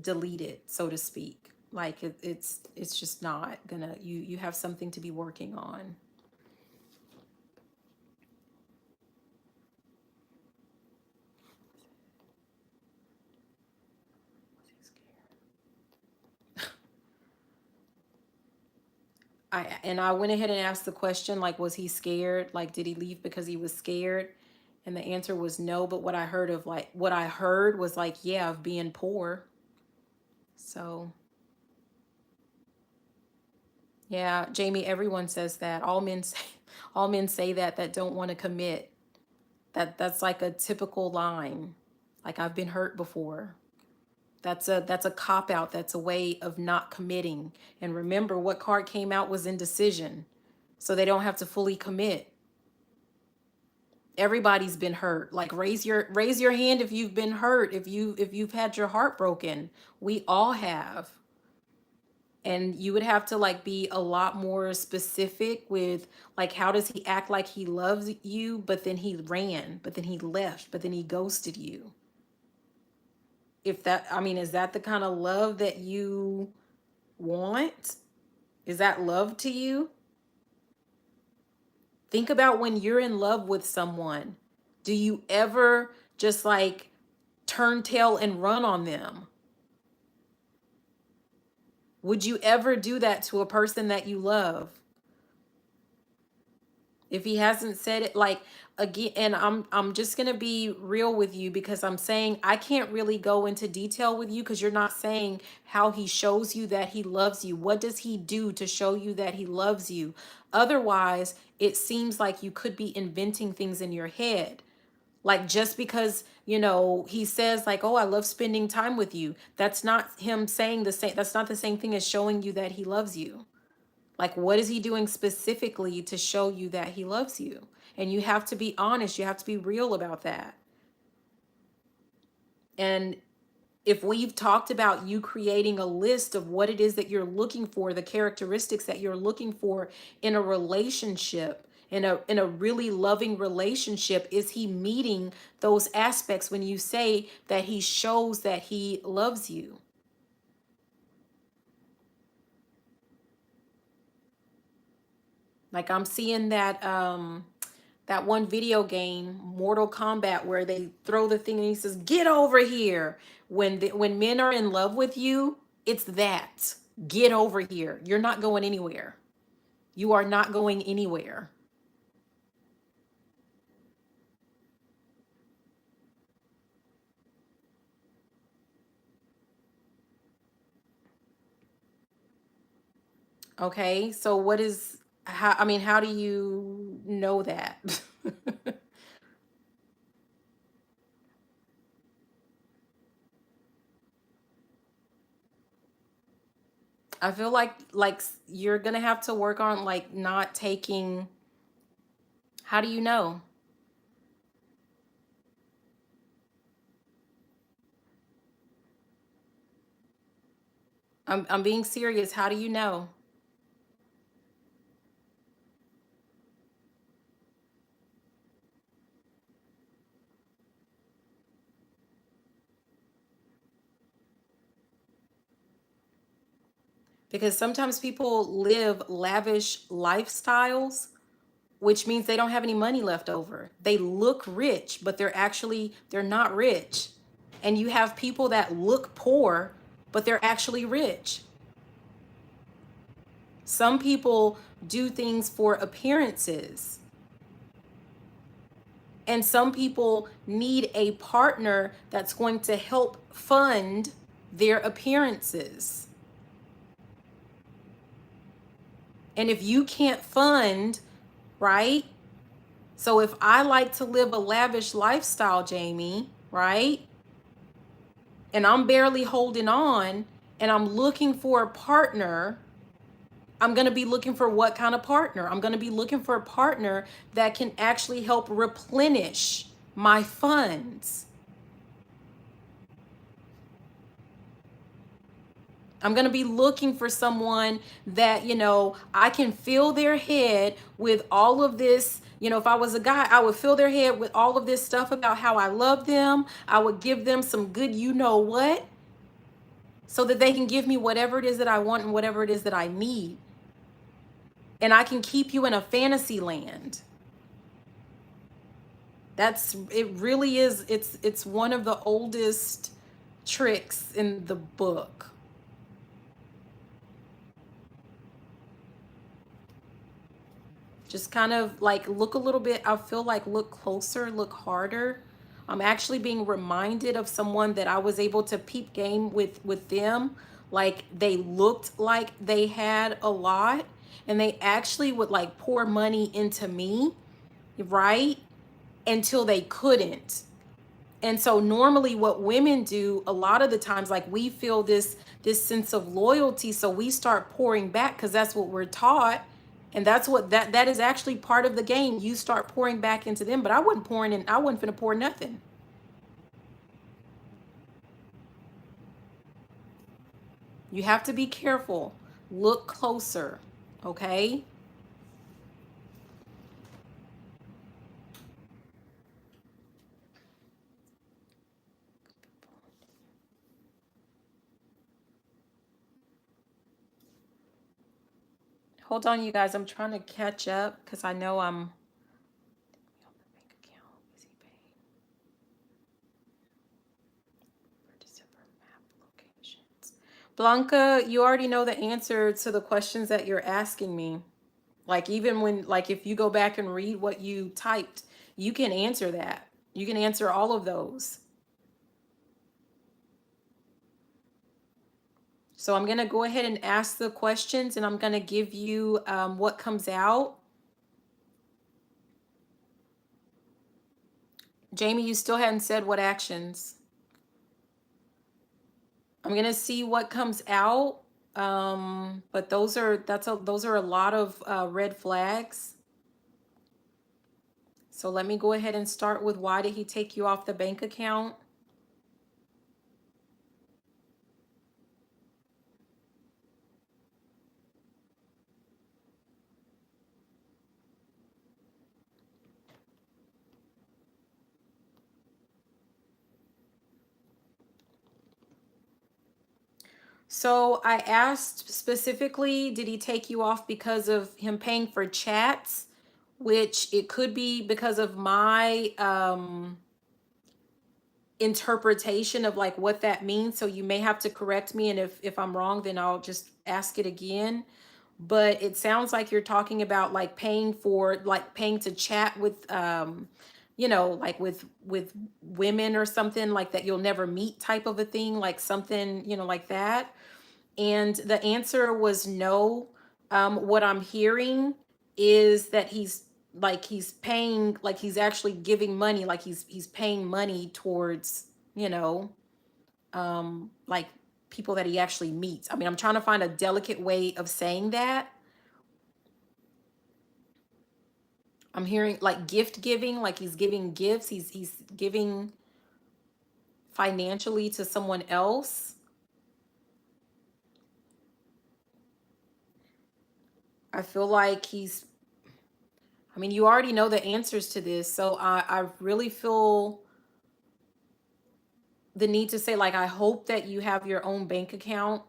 deleted, so to speak. Like it's just not gonna, you have something to be working on. I went ahead and asked the question, like, was he scared? Like, did he leave because he was scared? And the answer was no. But what I heard was like, yeah, of being poor. So yeah, Jamie, everyone says that. All men say, all men say that don't want to commit. That's like a typical line. Like, I've been hurt before. That's a cop out. That's a way of not committing. And remember, what card came out was indecision. So they don't have to fully commit. Everybody's been hurt. Like, raise your hand if you've been hurt, if you've had your heart broken. We all have. And you would have to like be a lot more specific with like, how does he act like he loves you, but then he ran, but then he left, but then he ghosted you? If that, I mean, is that the kind of love that you want? Is that love to you? Think about when you're in love with someone. Do you ever just like turn tail and run on them? Would you ever do that to a person that you love? If he hasn't said it, like, again, and I'm just going to be real with you, because I'm saying I can't really go into detail with you because you're not saying how he shows you that he loves you. What does he do to show you that he loves you? Otherwise, it seems like you could be inventing things in your head. Like, just because, he says like, "Oh, I love spending time with you." That's not him saying the same. That's not the same thing as showing you that he loves you. Like, what is he doing specifically to show you that he loves you? And you have to be honest. You have to be real about that. And if we've talked about you creating a list of what it is that you're looking for, the characteristics that you're looking for in a relationship, In a really loving relationship, is he meeting those aspects when you say that he shows that he loves you? Like I'm seeing that one video game, Mortal Kombat, where they throw the thing and he says, "Get over here." When men are in love with you, it's that. Get over here. You're not going anywhere. You are not going anywhere. Okay? So what is how I mean, how do you know that? I feel like you're going to have to work on like not taking. How do you know? I'm being serious. How do you know? Because sometimes people live lavish lifestyles, which means they don't have any money left over. They look rich, but they're not rich. And you have people that look poor, but they're actually rich. Some people do things for appearances. And some people need a partner that's going to help fund their appearances. And if you can't fund, right? So if I like to live a lavish lifestyle, Jamie, right? And I'm barely holding on and I'm looking for a partner, I'm going to be looking for what kind of partner? I'm going to be looking for a partner that can actually help replenish my funds. I'm going to be looking for someone that, I can fill their head with all of this. If I was a guy, I would fill their head with all of this stuff about how I love them. I would give them some good, what, so that they can give me whatever it is that I want and whatever it is that I need. And I can keep you in a fantasy land. It really is. It's one of the oldest tricks in the book. Just kind of like look a little bit, I feel like look closer, look harder. I'm actually being reminded of someone that I was able to peep game with them. Like they looked like they had a lot and they actually would like pour money into me, right? Until they couldn't. And so normally what women do a lot of the times, like we feel this sense of loyalty, so we start pouring back because that's what we're taught. And that's what that is actually part of the game. You start pouring back into them, but I wasn't finna pour nothing. You have to be careful. Look closer, okay? Hold on, you guys. I'm trying to catch up because I know I'm. Blanca, you already know the answer to the questions that you're asking me. Like even when like if you go back and read what you typed, you can answer that. You can answer all of those. So I'm going to go ahead and ask the questions and I'm going to give you what comes out. Jamie, you still hadn't said what actions. I'm going to see what comes out. But those are a lot of red flags. So let me go ahead and start with why did he take you off the bank account? So I asked specifically, did he take you off because of him paying for chats? Which it could be because of my interpretation of like what that means. So you may have to correct me, and if I'm wrong, then I'll just ask it again. But it sounds like you're talking about like paying for, like paying to chat with like with women or something like that you'll never meet type of a thing, like something, like that. And the answer was no. What I'm hearing is that he's paying, like he's actually giving money, like he's paying money towards, like people that he actually meets. I mean, I'm trying to find a delicate way of saying that. I'm hearing like gift giving, like he's giving gifts, he's giving financially to someone else. I feel like I mean, you already know the answers to this, so I really feel the need to say, like, I hope that you have your own bank account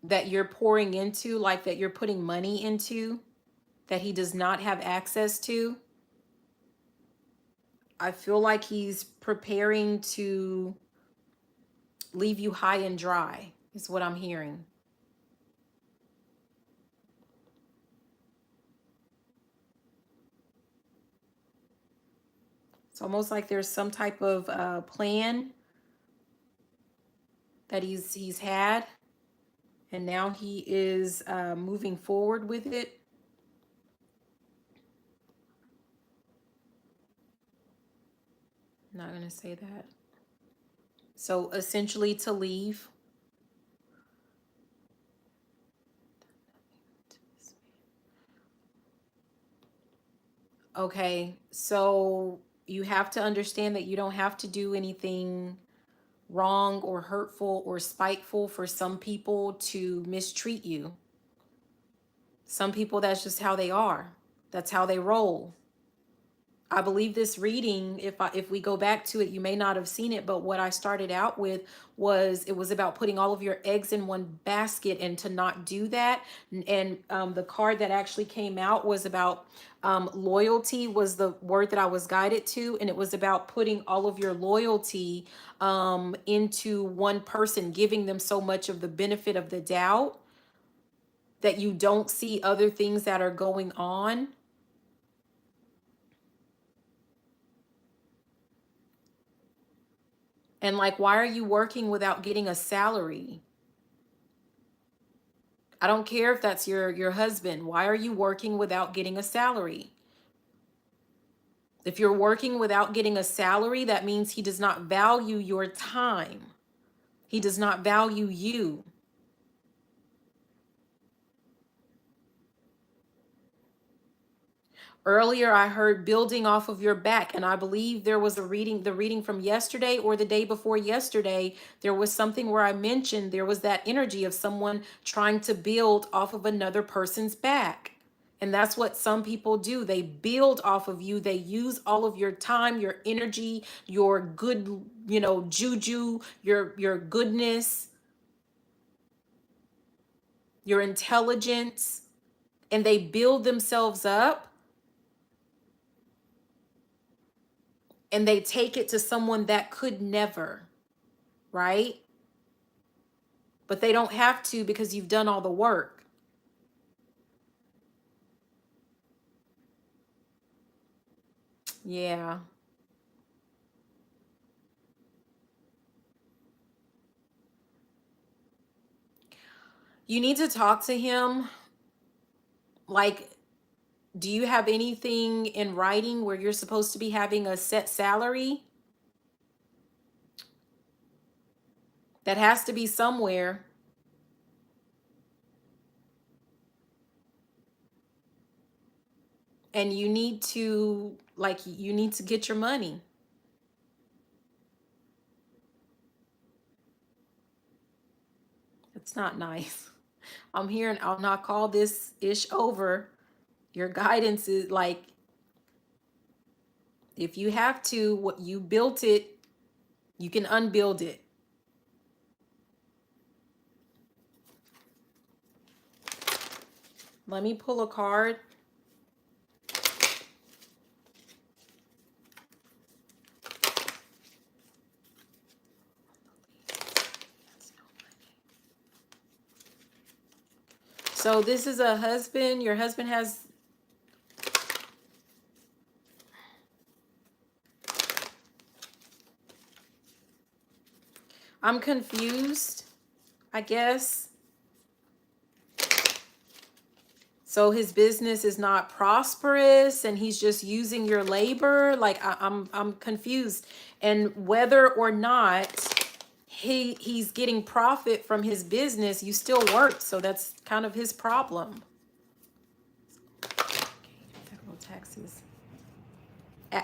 that you're pouring into, like that you're putting money into, that he does not have access to. I feel like he's preparing to leave you high and dry, is what I'm hearing. It's almost like there's some type of plan that he's had, and now he is moving forward with it. I'm not gonna say that. So essentially, to leave. Okay, so you have to understand that you don't have to do anything wrong or hurtful or spiteful for some people to mistreat you. Some people, that's just how they are. That's how they roll. I believe this reading, if we go back to it, you may not have seen it, but what I started out with was, it was about putting all of your eggs in one basket, and to not do that. And the card that actually came out was about loyalty, was the word that I was guided to, and it was about putting all of your loyalty into one person, giving them so much of the benefit of the doubt that you don't see other things that are going on. And like, why are you working without getting a salary? I don't care if that's your husband. Why are you working without getting a salary? If you're working without getting a salary, that means he does not value your time. He does not value you. Earlier, I heard building off of your back, and I believe there was the reading from yesterday or the day before yesterday. There was something where I mentioned there was that energy of someone trying to build off of another person's back. And that's what some people do. They build off of you. They use all of your time, your energy, your good, juju, your goodness, your intelligence, and they build themselves up, and they take it to someone that could never, right? But they don't have to, because you've done all the work. Yeah. You need to talk to him. Like, do you have anything in writing where you're supposed to be having a set salary? That has to be somewhere. And you need to, you need to get your money. It's not nice. I'm hearing, I'll not call this ish over. Your guidance is like, if you have to, what you built it, you can unbuild it. Let me pull a card. So this is a husband. Your husband has... I'm confused, I guess. So his business is not prosperous and he's just using your labor. Like I'm confused. And whether or not he's getting profit from his business, you still work. So that's kind of his problem. Federal taxes.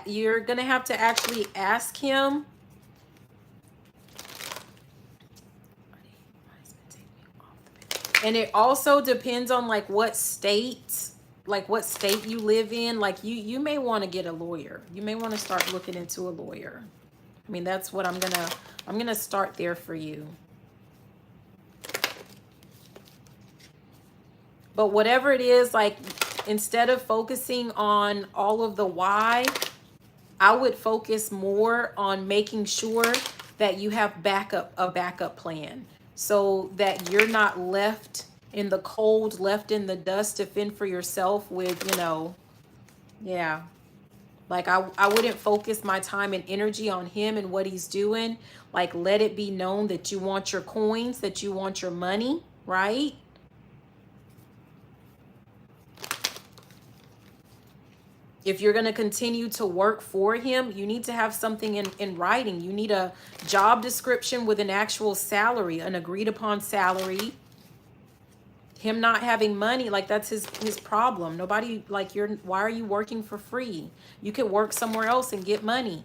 You're going to have to actually ask him. And it also depends on like what state you live in. Like you may want to get a lawyer. You may want to start looking into a lawyer. I mean, that's what I'm gonna start there for you. But whatever it is, like instead of focusing on all of the why, I would focus more on making sure that you have a backup plan, so that you're not left in the cold, left in the dust to fend for yourself with, yeah. Like I wouldn't focus my time and energy on him and what he's doing. Like let it be known that you want your coins, that you want your money, right? If you're going to continue to work for him, you need to have something in writing. You need a job description with an actual salary, an agreed upon salary. Him not having money, like that's his problem. Nobody, like, why are you working for free? You could work somewhere else and get money.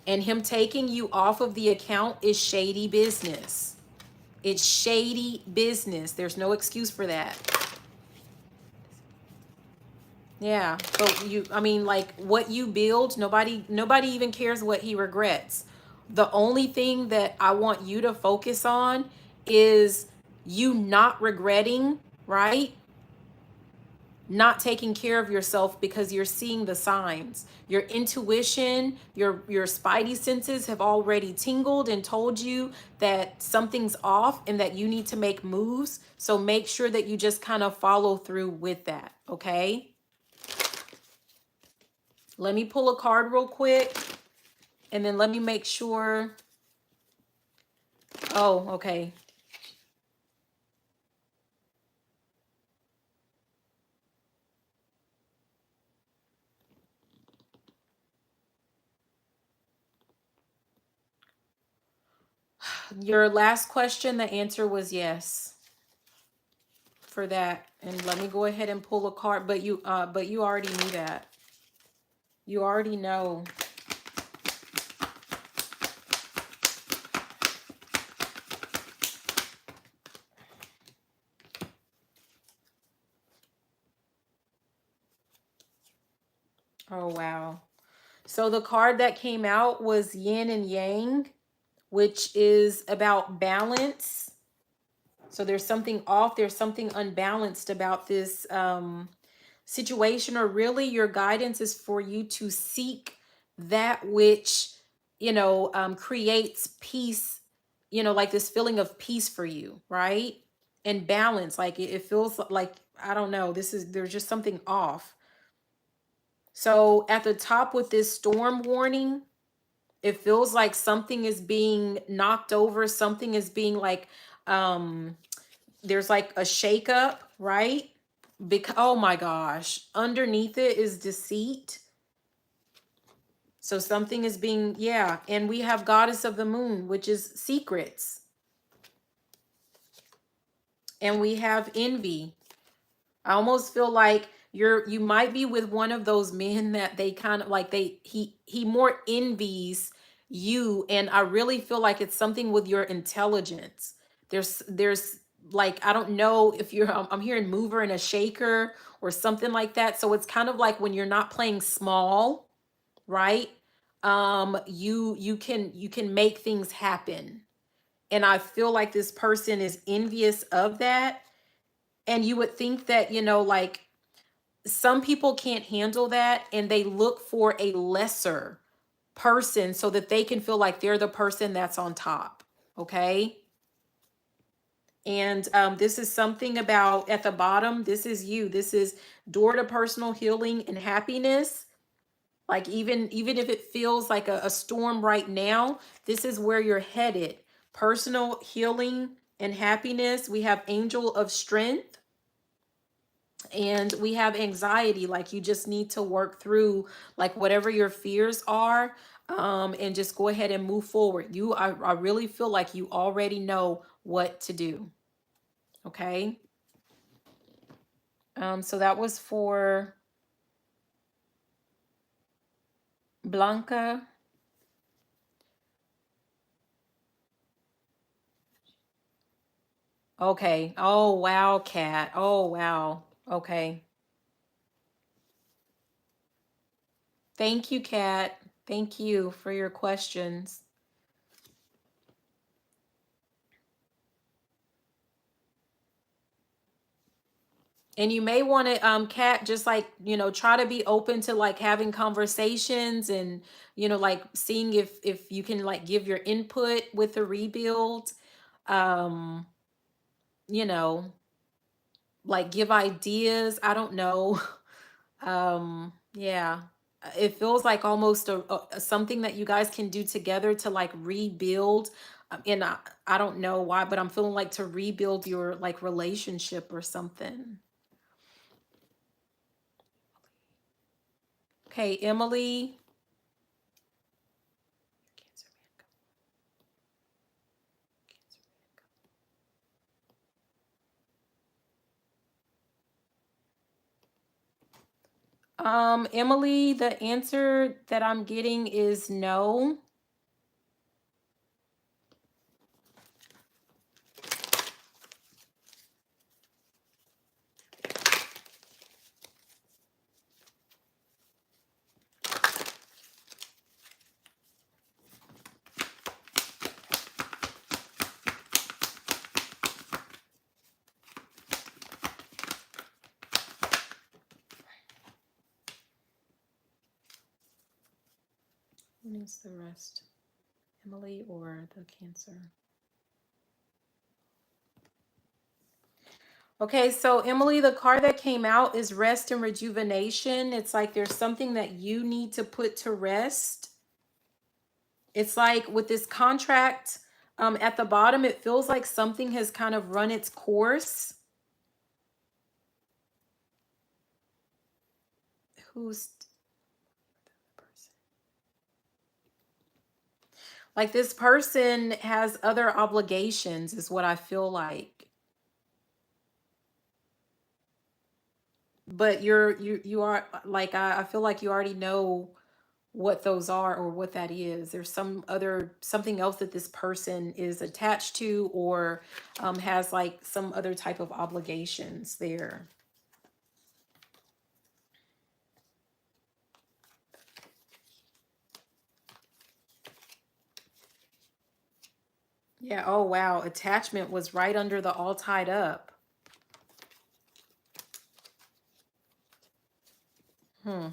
And him taking you off of the account is shady business. It's shady business. There's no excuse for that. Yeah. So I mean, like what you build, nobody even cares what he regrets. The only thing that I want you to focus on is you not regretting, right? Not taking care of yourself because you're seeing the signs. Your intuition, your spidey senses have already tingled and told you that something's off and that you need to make moves. So make sure that you just kind of follow through with that, okay? Let me pull a card real quick and then let me make sure. Oh, okay. Your last question, the answer was yes for that. And let me go ahead and pull a card, but you already knew that. You already know. Oh, wow. So the card that came out was Yin and Yang, which is about balance. So there's something off, there's something unbalanced about this situation, or really your guidance is for you to seek that which, creates peace, like this feeling of peace for you, right? And balance, like it feels like, I don't know, there's just something off. So at the top with this storm warning, it feels like something is being knocked over, something is being like, there's like a shakeup, right? Because, oh my gosh, underneath it is deceit. So something is being, yeah. And we have Goddess of the Moon, which is secrets. And we have envy. I almost feel like you might be with one of those men that they kind of like, he more envies you. And I really feel like it's something with your intelligence. There's like, I don't know if I'm hearing mover and a shaker or something like that. So it's kind of like when you're not playing small, right? You can make things happen. And I feel like this person is envious of that. And you would think that, you know, like some people can't handle that and they look for a lesser person so that they can feel like they're the person that's on top. Okay. And this is something about at the bottom. This is you. This is door to personal healing and happiness. Like even if it feels like a storm right now, this is where you're headed. Personal healing and happiness. We have angel of strength. And we have anxiety, like you just need to work through like whatever your fears are, and just go ahead and move forward. I really feel like you already know what to do. Okay. So that was for Blanca. Okay. Oh, wow, Kat. Oh, wow. Okay. Thank you, Kat. Thank you for your questions. And you may want to, Kat, just like, you know, try to be open to like having conversations and, you know, like seeing if you can like give your input with the rebuild. Um, you know, like give ideas. I don't know. Yeah. It feels like almost something that you guys can do together to like rebuild. And I don't know why, but I'm feeling like to rebuild your like relationship or something. Okay, Emily. Emily, the answer that I'm getting is no. What is the rest? Emily or the Cancer? Okay, so Emily, the card that came out is rest and rejuvenation. It's like there's something that you need to put to rest. It's like with this contract at the bottom, it feels like something has kind of run its course. Who's like this person has other obligations is what I feel like. But you are like I feel like you already know what those are or what that is. There's something else that this person is attached to or has like some other type of obligations there. Yeah. Oh, wow. Attachment was right under the all tied up. Hmm.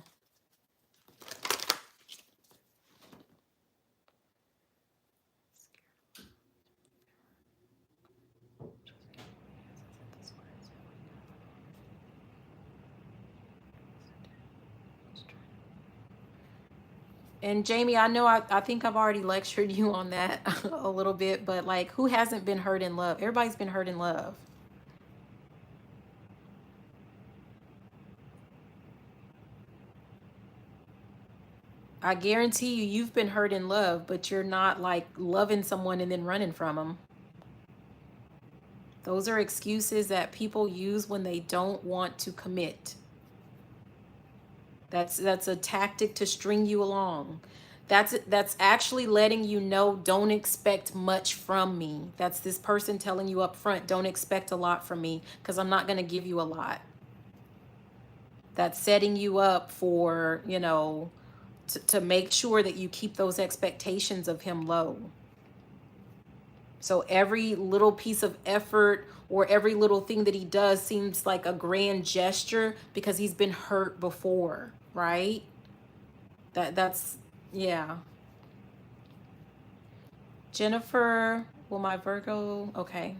And Jamie, I know I think I've already lectured you on that a little bit, but like who hasn't been hurt in love? Everybody's been hurt in love. I guarantee you, you've been hurt in love, but you're not like loving someone and then running from them. Those are excuses that people use when they don't want to commit. That's a tactic to string you along. That's actually letting you know don't expect much from me. That's this person telling you up front, don't expect a lot from me because I'm not going to give you a lot. That's setting you up for, you know, to make sure that you keep those expectations of him low. So every little piece of effort or every little thing that he does seems like a grand gesture because he's been hurt before, right? That's yeah. Jennifer, will my Virgo, okay.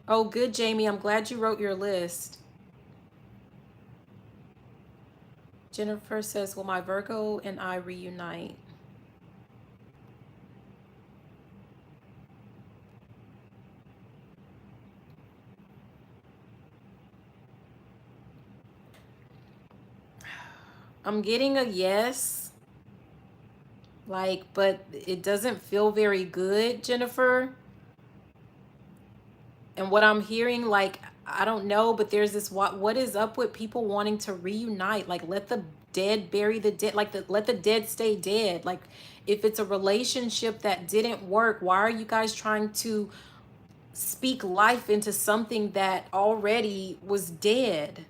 Oh, good, Jamie. I'm glad you wrote your list. Jennifer says, will my Virgo and I reunite? I'm getting a yes, like, but it doesn't feel very good, Jennifer. And what I'm hearing, like, I don't know, but there's this, what is up with people wanting to reunite? Like, let the dead bury the dead, like, let the dead stay dead. Like, if it's a relationship that didn't work, why are you guys trying to speak life into something that already was dead?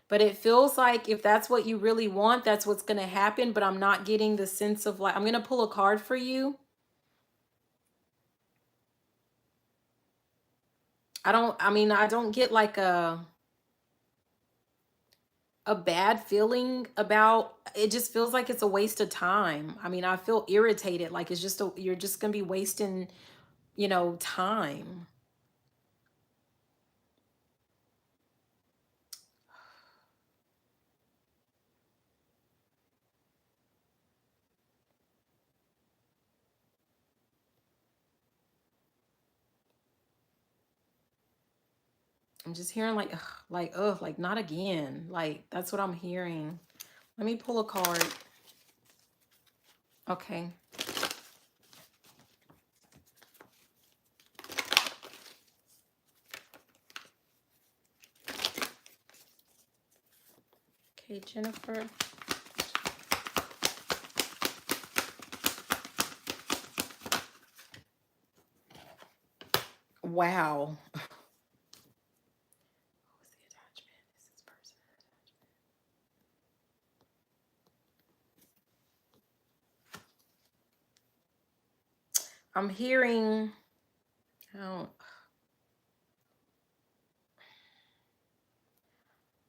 But it feels like if that's what you really want, that's what's going to happen. But I'm not getting the sense of, like, I'm going to pull a card for you. I don't get like a bad feeling about it. Just feels like it's a waste of time. I mean, I feel irritated. Like it's just, you're just going to be wasting, time. I'm just hearing like, ugh, like not again. Like that's what I'm hearing. Let me pull a card. Okay. Okay, Jennifer. Wow. Who's the attachment? Is this person an attachment? I'm hearing, oh,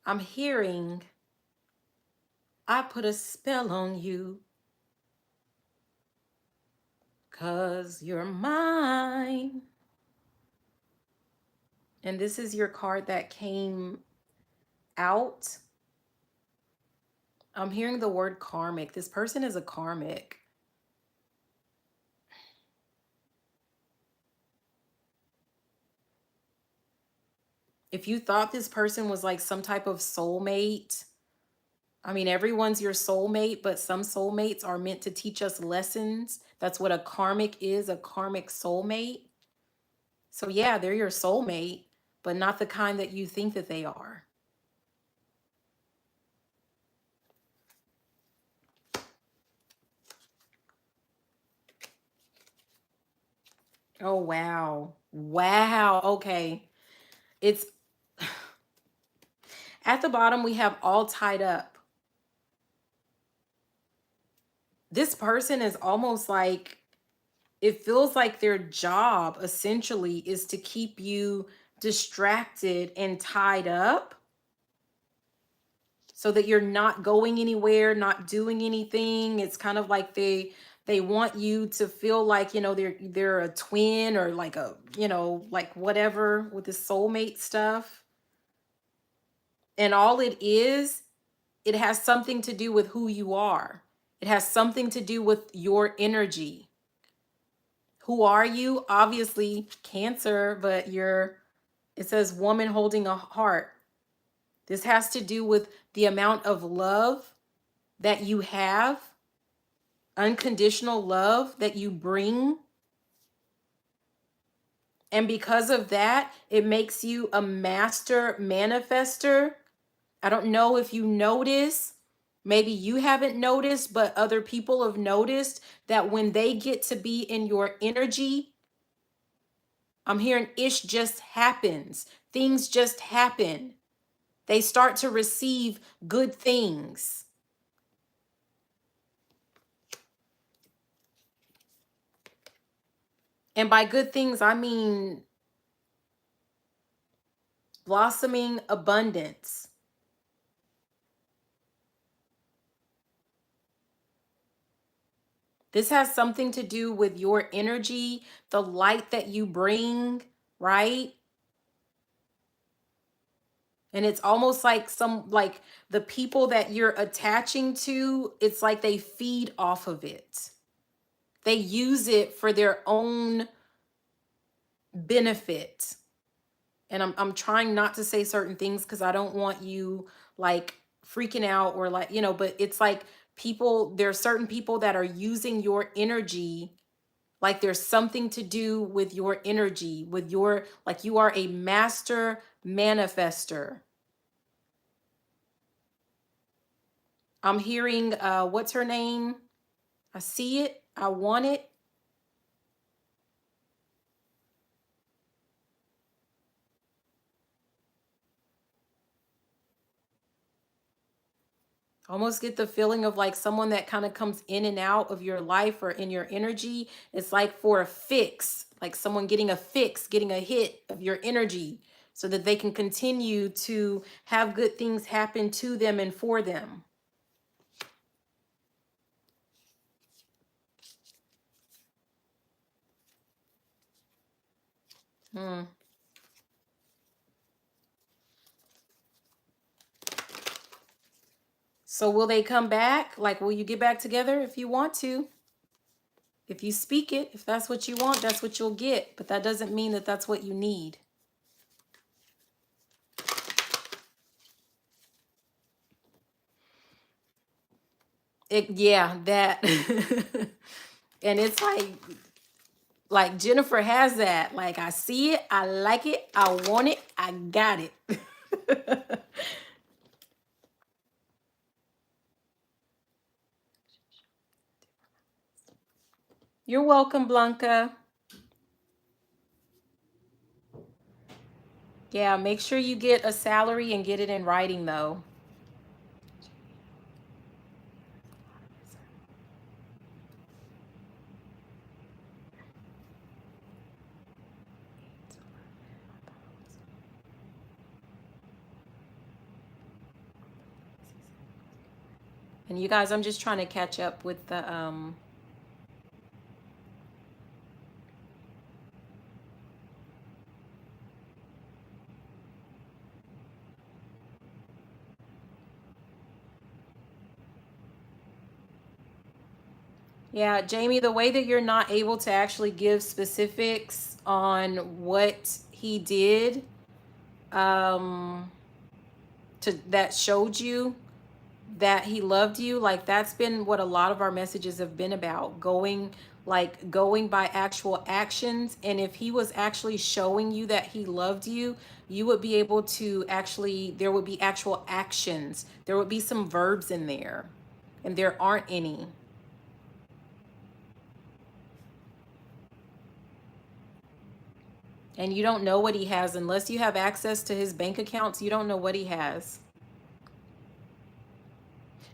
I'm hearing, I put a spell on you 'cause you're mine. And this is your card that came out. I'm hearing the word karmic. This person is a karmic. If you thought this person was like some type of soulmate, I mean, everyone's your soulmate, but some soulmates are meant to teach us lessons. That's what a karmic is, a karmic soulmate. So yeah, they're your soulmate, but not the kind that you think that they are. Oh, wow. Wow. Okay. It's at the bottom, we have all tied up. This person is almost like, it feels like their job essentially is to keep you distracted and tied up so that you're not going anywhere, not doing anything. It's kind of like they want you to feel like, they're a twin or like a, like whatever with the soulmate stuff. And all it is, it has something to do with who you are. It has something to do with your energy. Who are you? Obviously, Cancer, but it says woman holding a heart. This has to do with the amount of love that you have, unconditional love that you bring. And because of that, it makes you a master manifester. I don't know if you notice, maybe you haven't noticed, but other people have noticed that when they get to be in your energy, I'm hearing ish just happens. Things just happen. They start to receive good things. And by good things, I mean blossoming abundance. This has something to do with your energy, the light that you bring, right? And it's almost like like the people that you're attaching to, it's like they feed off of it. They use it for their own benefit. And I'm trying not to say certain things because I don't want you like freaking out or like, but it's like there are certain people that are using your energy. Like there's something to do with your energy, with like you are a master manifester. I'm hearing, what's her name? I see it. I want it. Almost get the feeling of like someone that kind of comes in and out of your life or in your energy. It's like for a fix, like someone getting a fix, getting a hit of your energy so that they can continue to have good things happen to them and for them. Hmm. So will they come back? Like, will you get back together if you want to? If you speak it, if that's what you want, that's what you'll get. But that doesn't mean that that's what you need. Yeah, that. And it's like Jennifer has that. Like, I see it, I like it, I want it, I got it. You're welcome, Blanca. Yeah, make sure you get a salary and get it in writing, though. And you guys, I'm just trying to catch up with the Yeah, Jamie, the way that you're not able to actually give specifics on what he did, um that showed you that he loved you, like that's been what a lot of our messages have been about, going by actual actions. And if he was actually showing you that he loved you, you would be able to actually, there would be actual actions, there would be some verbs in there, and there aren't any. And you don't know what he has unless you have access to his bank accounts. You don't know what he has.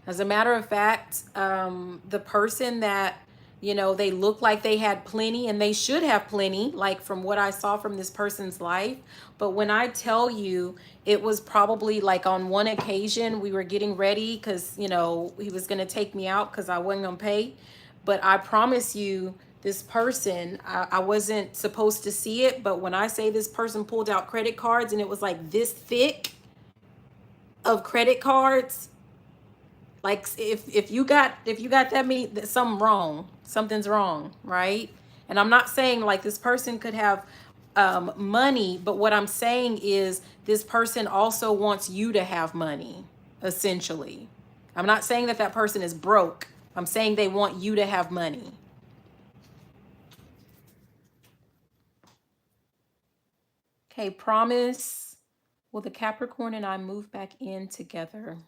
As a matter of fact, the person that, they look like they had plenty and they should have plenty, like from what I saw from this person's life. But when I tell you, it was probably like on one occasion we were getting ready because, he was going to take me out because I wasn't going to pay. But I promise you, this person, I wasn't supposed to see it. But when I say this person pulled out credit cards and it was like this thick of credit cards, like if you got that many, something's wrong, right? And I'm not saying like this person could have money, but what I'm saying is this person also wants you to have money, essentially. I'm not saying that that person is broke. I'm saying they want you to have money. Okay, promise. Will the Capricorn and I move back in together?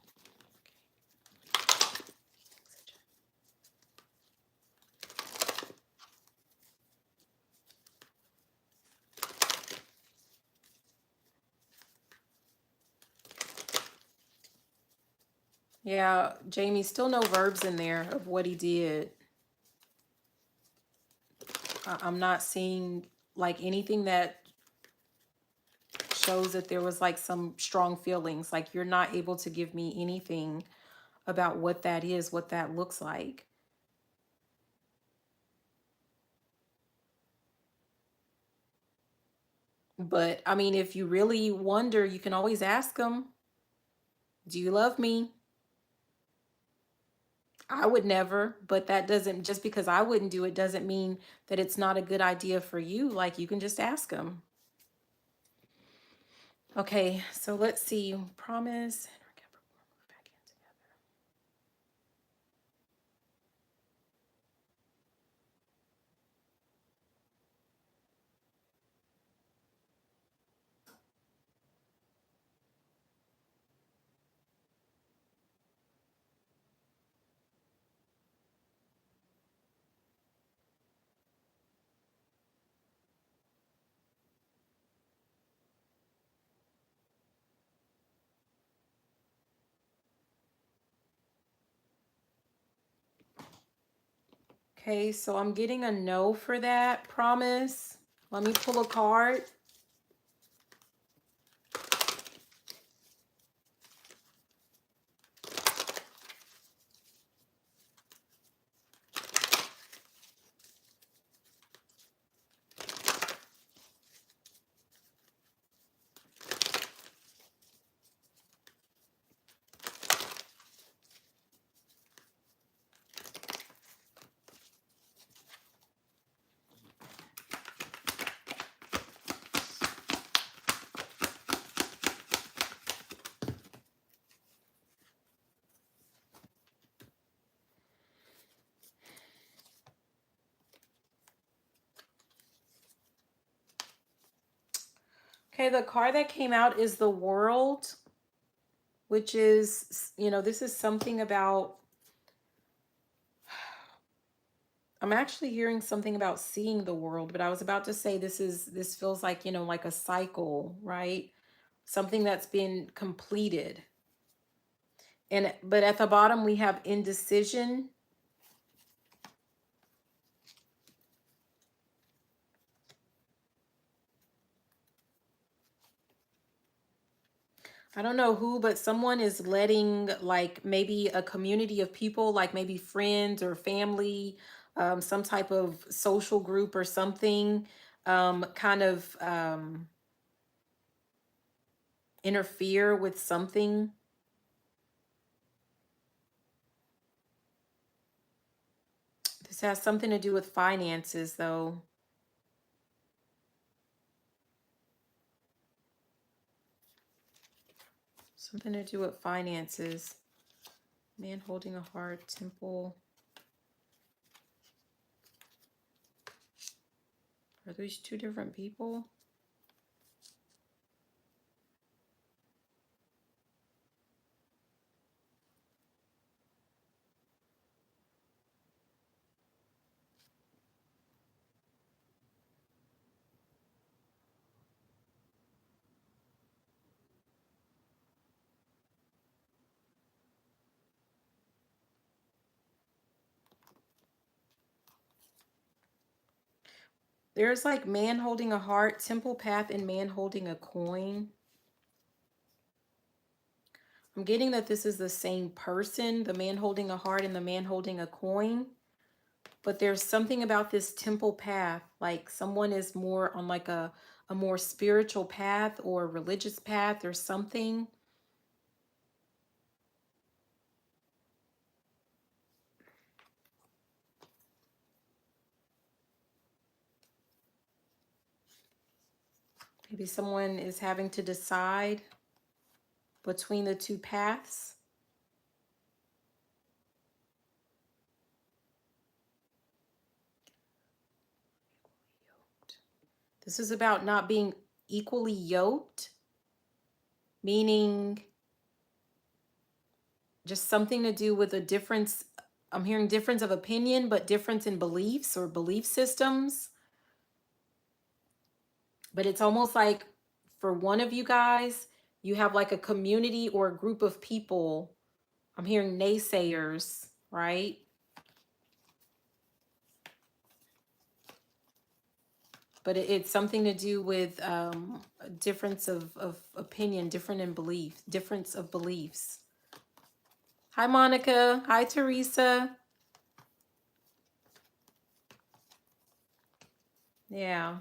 Yeah, Jamie, still no verbs in there of what he did. I'm not seeing like anything that shows that there was like some strong feelings. Like you're not able to give me anything about what that is, what that looks like. But I mean, if you really wonder, you can always ask him, do you love me? I would never, but that doesn't, just because I wouldn't do it doesn't mean that it's not a good idea for you. Like you can just ask him. Okay, so let's see. Promise. Okay, so I'm getting a no for that. Promise. Let me pull a card. Okay, the card that came out is the World, which is, this is something about, I'm actually hearing something about seeing the world, but I was about to say this feels like, like a cycle, right? Something that's been completed. But at the bottom we have indecision. I don't know who, but someone is letting like maybe a community of people, like maybe friends or family, some type of social group or something, kind of interfere with something. This has something to do with finances, though. Something to do with finances. Man holding a heart, temple. Are these two different people? There's like man holding a heart, temple path, and man holding a coin. I'm getting that this is the same person, the man holding a heart and the man holding a coin. But there's something about this temple path, like someone is more on like a more spiritual path or religious path or something. Maybe someone is having to decide between the two paths. This is about not being equally yoked, meaning just something to do with a difference. I'm hearing difference of opinion, but difference in beliefs or belief systems. But it's almost like for one of you guys, you have like a community or a group of people I'm hearing naysayers, right? But it's something to do with a difference of opinion, different in belief, difference of beliefs. Hi, Monica. Hi, Teresa. Yeah.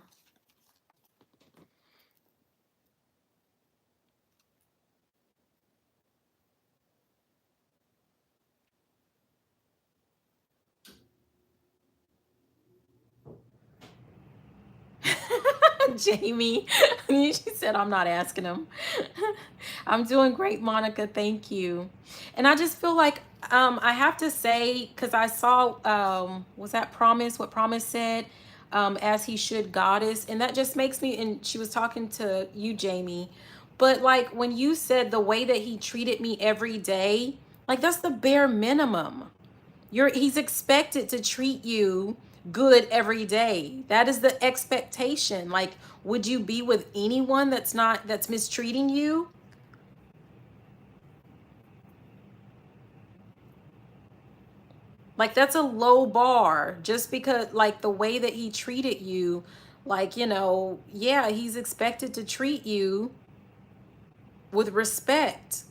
Jamie, she said, I'm not asking him. I'm doing great, Monica. Thank you. And I just feel like I have to say, because I saw, was that Promise, what Promise said, as he should, goddess. And that just makes me, and she was talking to you, Jamie. But like when you said the way that he treated me every day, like that's the bare minimum. He's expected to treat you good every day. That is the expectation. Like, would you be with anyone that's mistreating you? Like, that's a low bar. Just because like the way that he treated you, like, yeah, he's expected to treat you with respect.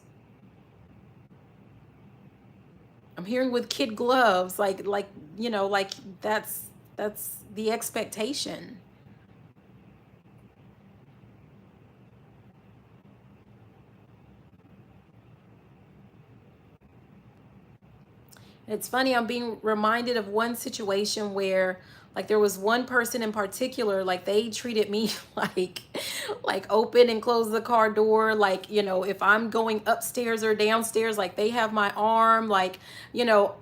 I'm hearing with kid gloves, like that's the expectation. It's funny, I'm being reminded of one situation where like there was one person in particular, like they treated me like open and close the car door, like, if I'm going upstairs or downstairs, like they have my arm, like, you know,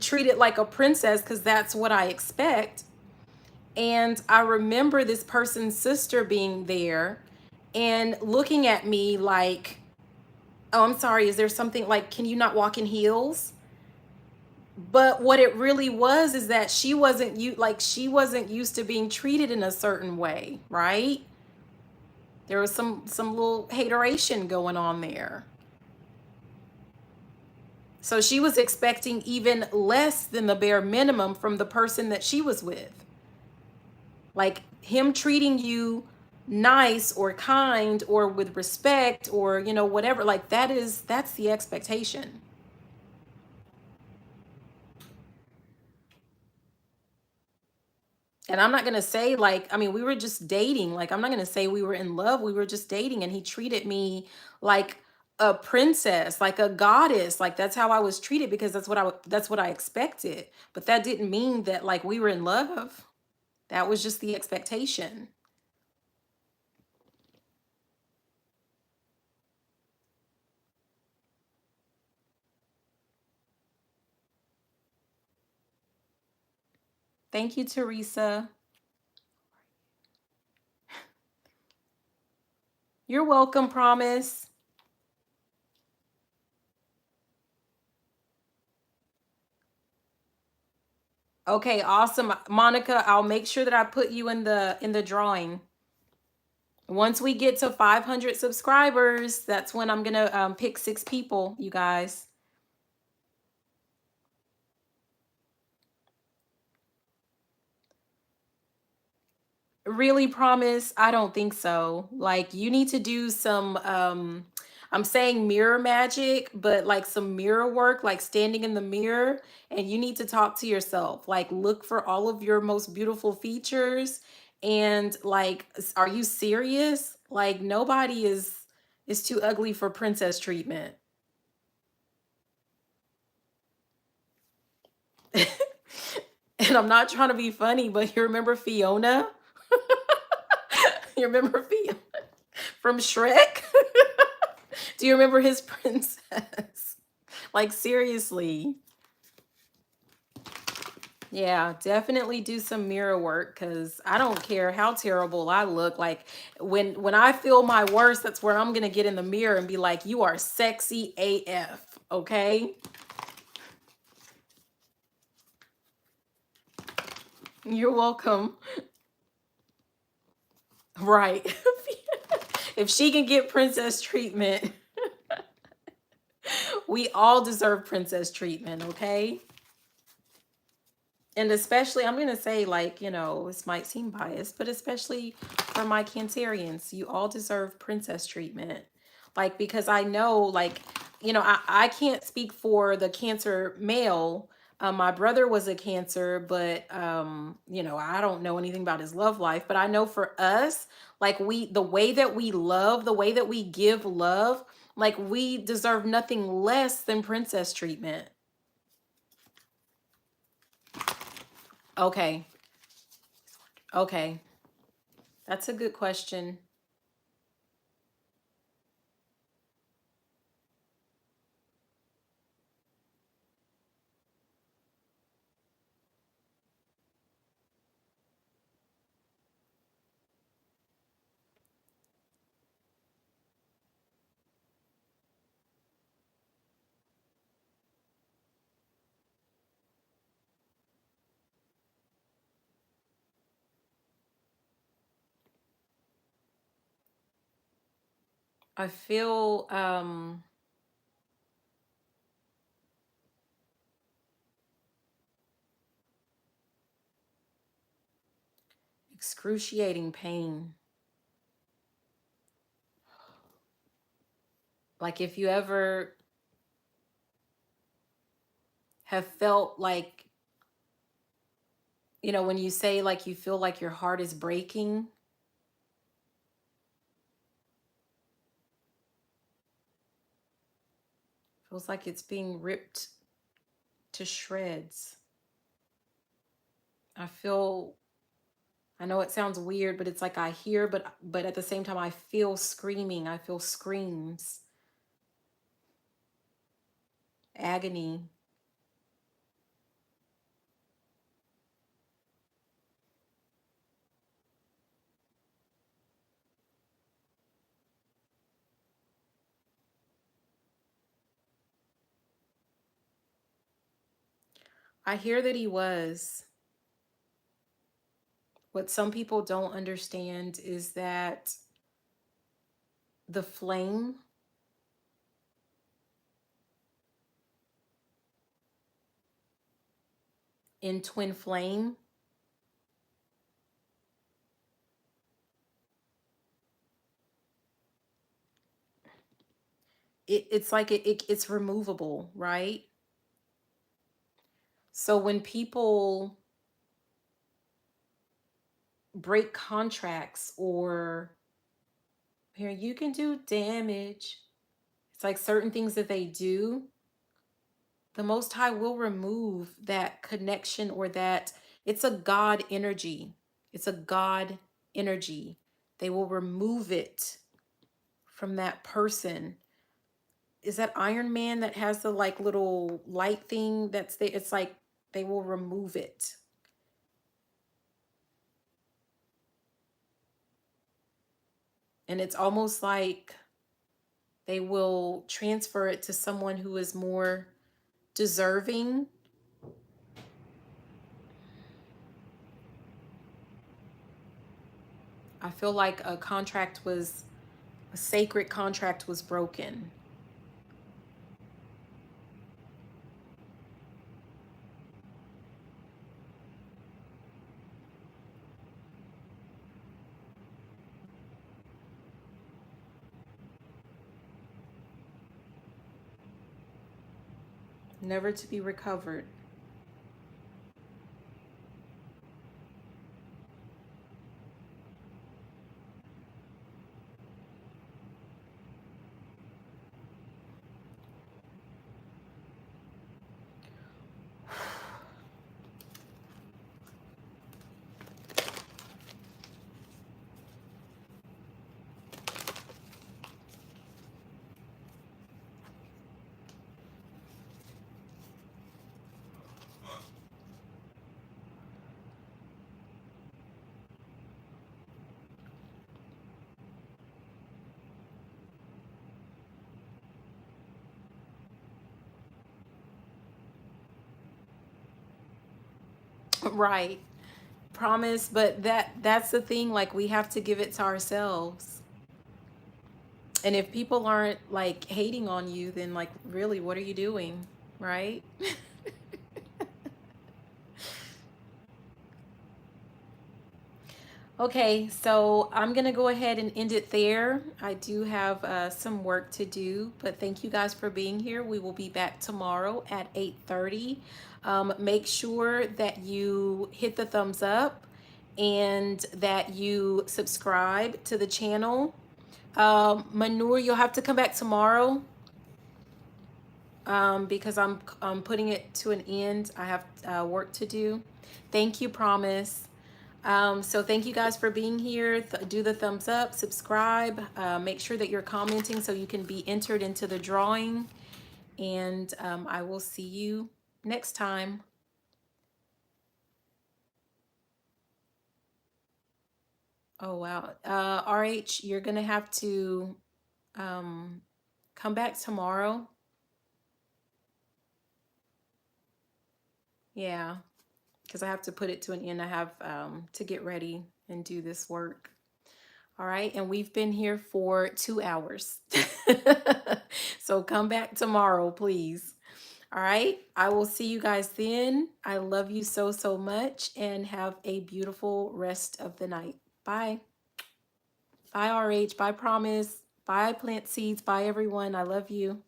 treat it like a princess because that's what I expect. And I remember this person's sister being there and looking at me like, "Oh, I'm sorry, is there something like, can you not walk in heels?" But what it really was is that she wasn't used to being treated in a certain way, right? There was some little hateration going on there. So she was expecting even less than the bare minimum from the person that she was with. Like him treating you nice or kind or with respect or whatever, like that's the expectation. And I'm not going to say like, I mean, we were just dating. Like, I'm not going to say we were in love. We were just dating and he treated me like a princess, like a goddess. Like that's how I was treated because that's what I expected. But that didn't mean that like we were in love. That was just the expectation. Thank you, Teresa. You're welcome, Promise. Okay, awesome. Monica, I'll make sure that I put you in the drawing. Once we get to 500 subscribers, that's when I'm gonna pick 6 people, you guys. Really, Promise? I don't think so. Like you need to do some I'm saying mirror magic, but like some mirror work, like standing in the mirror, and you need to talk to yourself. Like look for all of your most beautiful features and like are you serious? Like nobody is too ugly for princess treatment. And I'm not trying to be funny, but you remember Fiona? You remember Fiona from Shrek? Do you remember his princess? Like, seriously. Yeah, definitely do some mirror work because I don't care how terrible I look. Like when I feel my worst, that's where I'm gonna get in the mirror and be like, you are sexy AF, okay? You're welcome. Right. If she can get princess treatment, We all deserve princess treatment, okay? And especially, I'm going to say, like, you know, this might seem biased, but especially for my Cancerians, you all deserve princess treatment. Like, because I know, like, you know, I can't speak for the Cancer male. My brother was a Cancer, but, you know, I don't know anything about his love life. But I know for us, like, the way that we love, the way that we give love, like, we deserve nothing less than princess treatment. Okay. Okay. That's a good question. I feel excruciating pain. Like if you ever have felt like, you know, when you say like you feel like your heart is breaking, feels like it's being ripped to shreds. I feel, I know it sounds weird, but it's like I hear, but at the same time I feel screaming. I feel screams, agony. I hear that he was. What some people don't understand is that the flame in twin flame, it's like it's removable, right? So when people break contracts or here you can do damage, it's like certain things that they do, the Most High will remove that connection or that it's a God energy. It's a God energy. They will remove it from that person. Is that Iron Man that has the like little light thing that's there? It's like they will remove it. And it's almost like they will transfer it to someone who is more deserving. I feel like a sacred contract was broken. Never to be recovered. Right. Promise, but that's the thing, like we have to give it to ourselves. And if people aren't like hating on you, then like really, what are you doing? Right? Okay, so I'm gonna go ahead and end it there. I do have some work to do, but thank you guys for being here. We will be back tomorrow at 8:30. Make sure that you hit the thumbs up and that you subscribe to the channel. Manure, you'll have to come back tomorrow because I'm putting it to an end. I have work to do. Thank you, Promise. So thank you guys for being here. Do the thumbs up, subscribe, make sure that you're commenting so you can be entered into the drawing. And I will see you next time. Oh, wow. RH, you're going to have to um, come back tomorrow. Yeah, because I have to put it to an end. I have to get ready and do this work. All right, and we've been here for 2 hours. So come back tomorrow, please. All right, I will see you guys then. I love you so, so much, and have a beautiful rest of the night. Bye. Bye, RH. Bye, Promise. Bye, Plant Seeds. Bye, everyone. I love you.